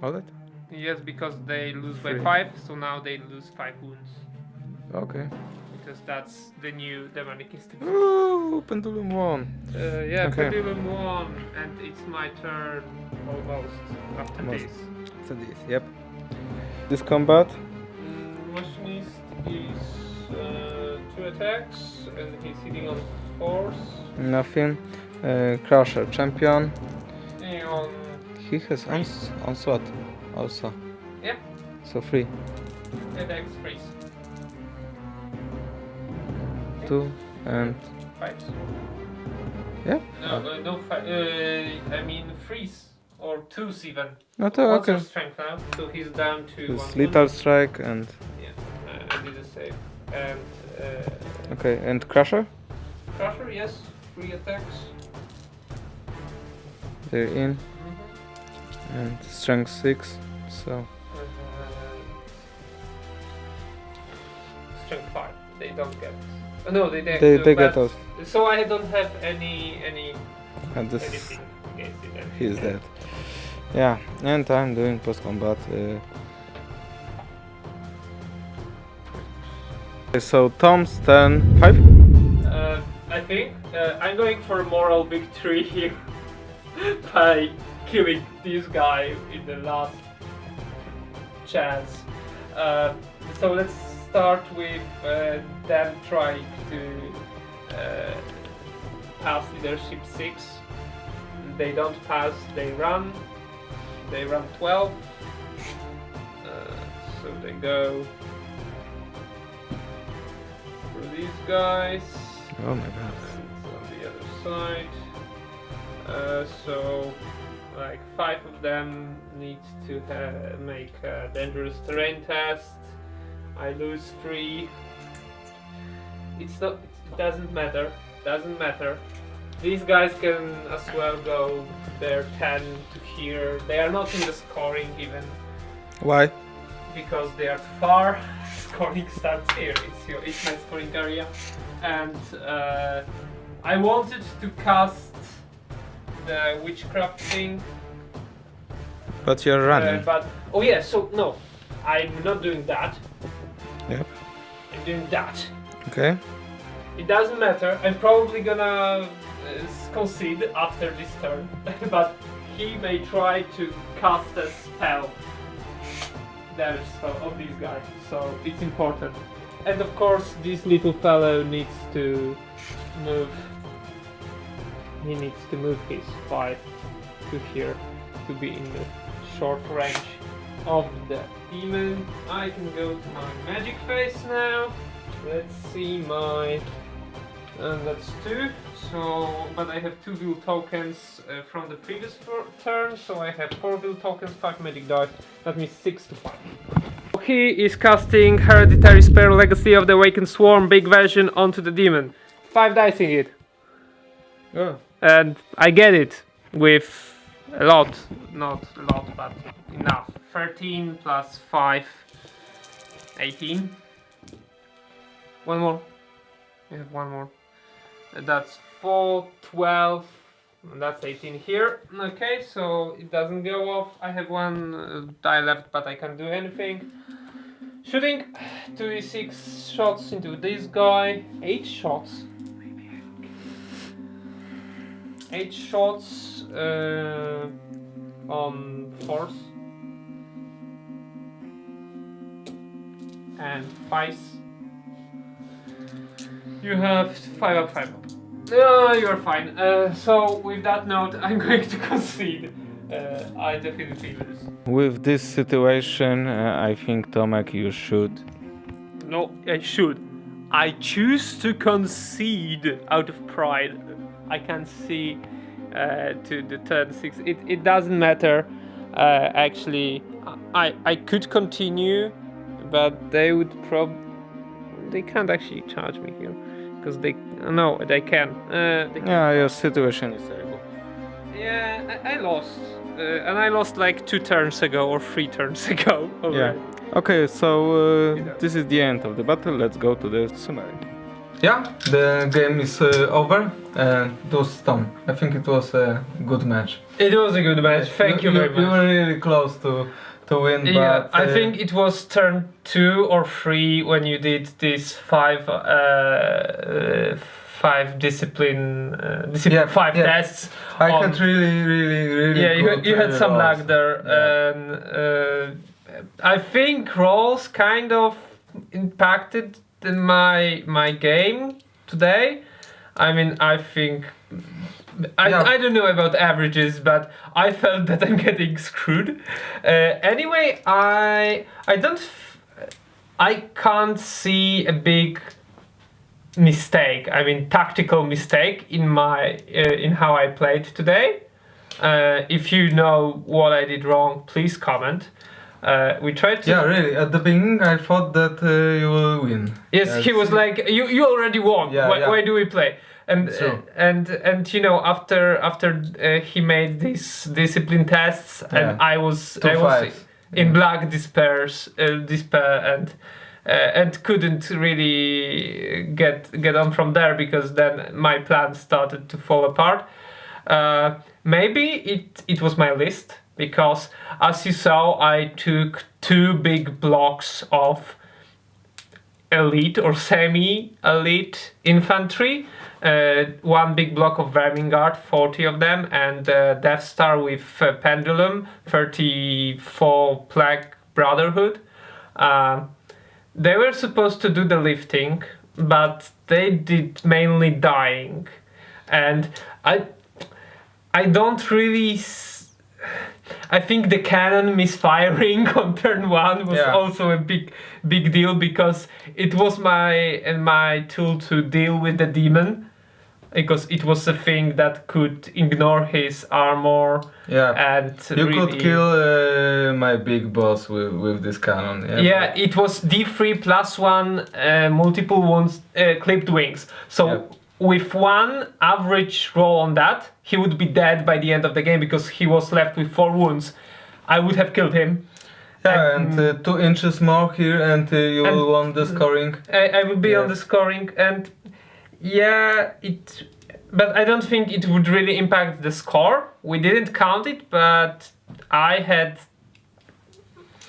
All that? Yes, because they lose by Three. 5, so now they lose 5 wounds. Okay. Because that's the new demonic instinct. Ooh, pendulum 1. Yeah, Okay. pendulum 1, and it's my turn almost after Almost. this. So this, yep. This combat. Machinist is 2 attacks, and he's hitting on 4s. Nothing. Crusher champion. And on He has onslaught also. yeah, So 3. attacks freeze. 2 and 5. yeah. No, I mean freeze or 2s even. Not What's your okay. strength now? So he's down to This 1 lethal strike and Yeah, I did a save. And okay, and crusher. Crusher, yes, 3 attacks. They're in and strength 6, So Strength 5. They don't get. No, they they get us. So I don't have any And this anything against it. he's dead. Yeah, and I'm doing post combat. So Tom's turn 5. I think I'm going for a moral victory here by killing this guy in the last chance. So let's start with them trying to pass leadership 6. They don't pass, they run 12. So they go for these guys. Oh my god. It's on the other side. So like 5 of them need to make a dangerous terrain test. I lose 3. It doesn't matter. These guys can as well go their 10 to here. They are not in the scoring even Why? because they are too far. Scoring starts here. It's my scoring area, and I wanted to cast the witchcraft thing. But you're running. But oh yeah, so no, I'm not doing that. Yep. I'm doing that. Okay. It doesn't matter. I'm probably gonna concede after this turn, but he may try to cast a spell. Damage spell of these guys, so it's important. And of course, this little fellow needs to move. He needs to move his 5 to here to be in the short range of the demon. I can go to my magic phase now. Let's see my. And that's 2. So, but I have 2 will tokens from the previous turn, so I have 4 will tokens, 5 magic dice. That means 6 to 5. He is casting Hereditary Spell Legacy of the Awakened Swarm, big version, onto the demon. 5 dicing it. Oh. And I get it with a lot, not a lot, but enough. 13 plus 5, 18. One more. I have one more. That's 4, 12, and that's 18 here. Okay, so it doesn't go off. I have 1 die left, but I can't do anything. Shooting 2d6 shots into this guy. 8 shots. 8 shots on force. And 5. You have 5 up, 5 up. You're fine. So with that note, I'm going to concede. I definitely lose. With this situation, I think Tomek, you should. No, I should. I choose to concede out of pride. I can't see to the turn 6. It doesn't matter. Actually, I could continue, but they would they can't actually charge me here. Because they can. Yeah, your situation is terrible. Yeah, I lost. And I lost like 2 turns ago or 3 turns ago already. Yeah. Okay, so this is the end of the battle. Let's go to the summary. Yeah, the game is over, and it was Tom. I think it was a good match. It was a good match. Thank you very much. You were really close to win, Yeah, but I think it was turn 2 or 3 when you did this 5 discipline 5 tests. I had really Yeah, good you had some rolls. lag there, Yeah. and I think rolls kind of impacted my game today. I mean, I think I don't know about averages, but I felt that I'm getting screwed. Anyway, I can't see a big mistake. I mean, tactical mistake in my in how I played today. If you know what I did wrong, please comment. We tried to. Yeah, really. At the beginning, I thought that you will win. Yes, he was like, "You already won. Yeah, why do we play?" And True. and you know, after he made these discipline tests, and I was in black despair and couldn't really get on from there, because then my plan started to fall apart. Maybe it was my list, because as you saw, I took 2 big blocks of elite or semi-elite infantry, 1 big block of Vermin Guard, 40 of them, and Death Star with Pendulum, 34 Plague Brotherhood. They were supposed to do the lifting, but they did mainly dying, and I don't really. I think the cannon misfiring on turn 1 was also a big deal, because it was my tool to deal with the demon, because it was a thing that could ignore his armor. And you really, could kill my big boss with this cannon. Yeah, it was D3 plus 1 multiple wounds, clipped wings. So with 1 average roll on that, he would be dead by the end of the game, because he was left with 4 wounds. I would have killed him. And 2 inches more here, and you will won the scoring. I will be on the scoring, and but I don't think it would really impact the score. We didn't count it, but I had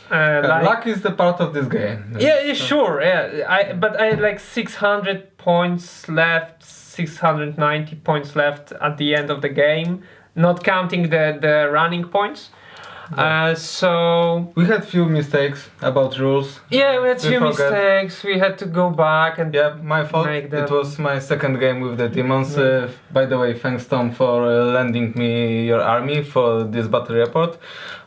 luck is the part of this game. Sure. But I had like 600 points left, 690 points left at the end of the game, not counting the running points. So we had few mistakes about rules. Yeah, we had few mistakes. We had to go back and my fault. It was my second game with the demons. By the way, thanks Tom for lending me your army for this battle report.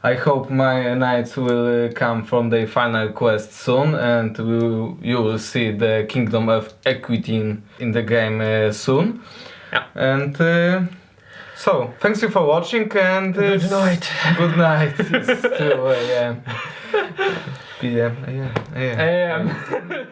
I hope my knights will come from the final quest soon, and you will see the Kingdom of Equity in the game soon. And so, thanks you for watching, and good night. Good night. It's 2 a.m. PM. AM. AM.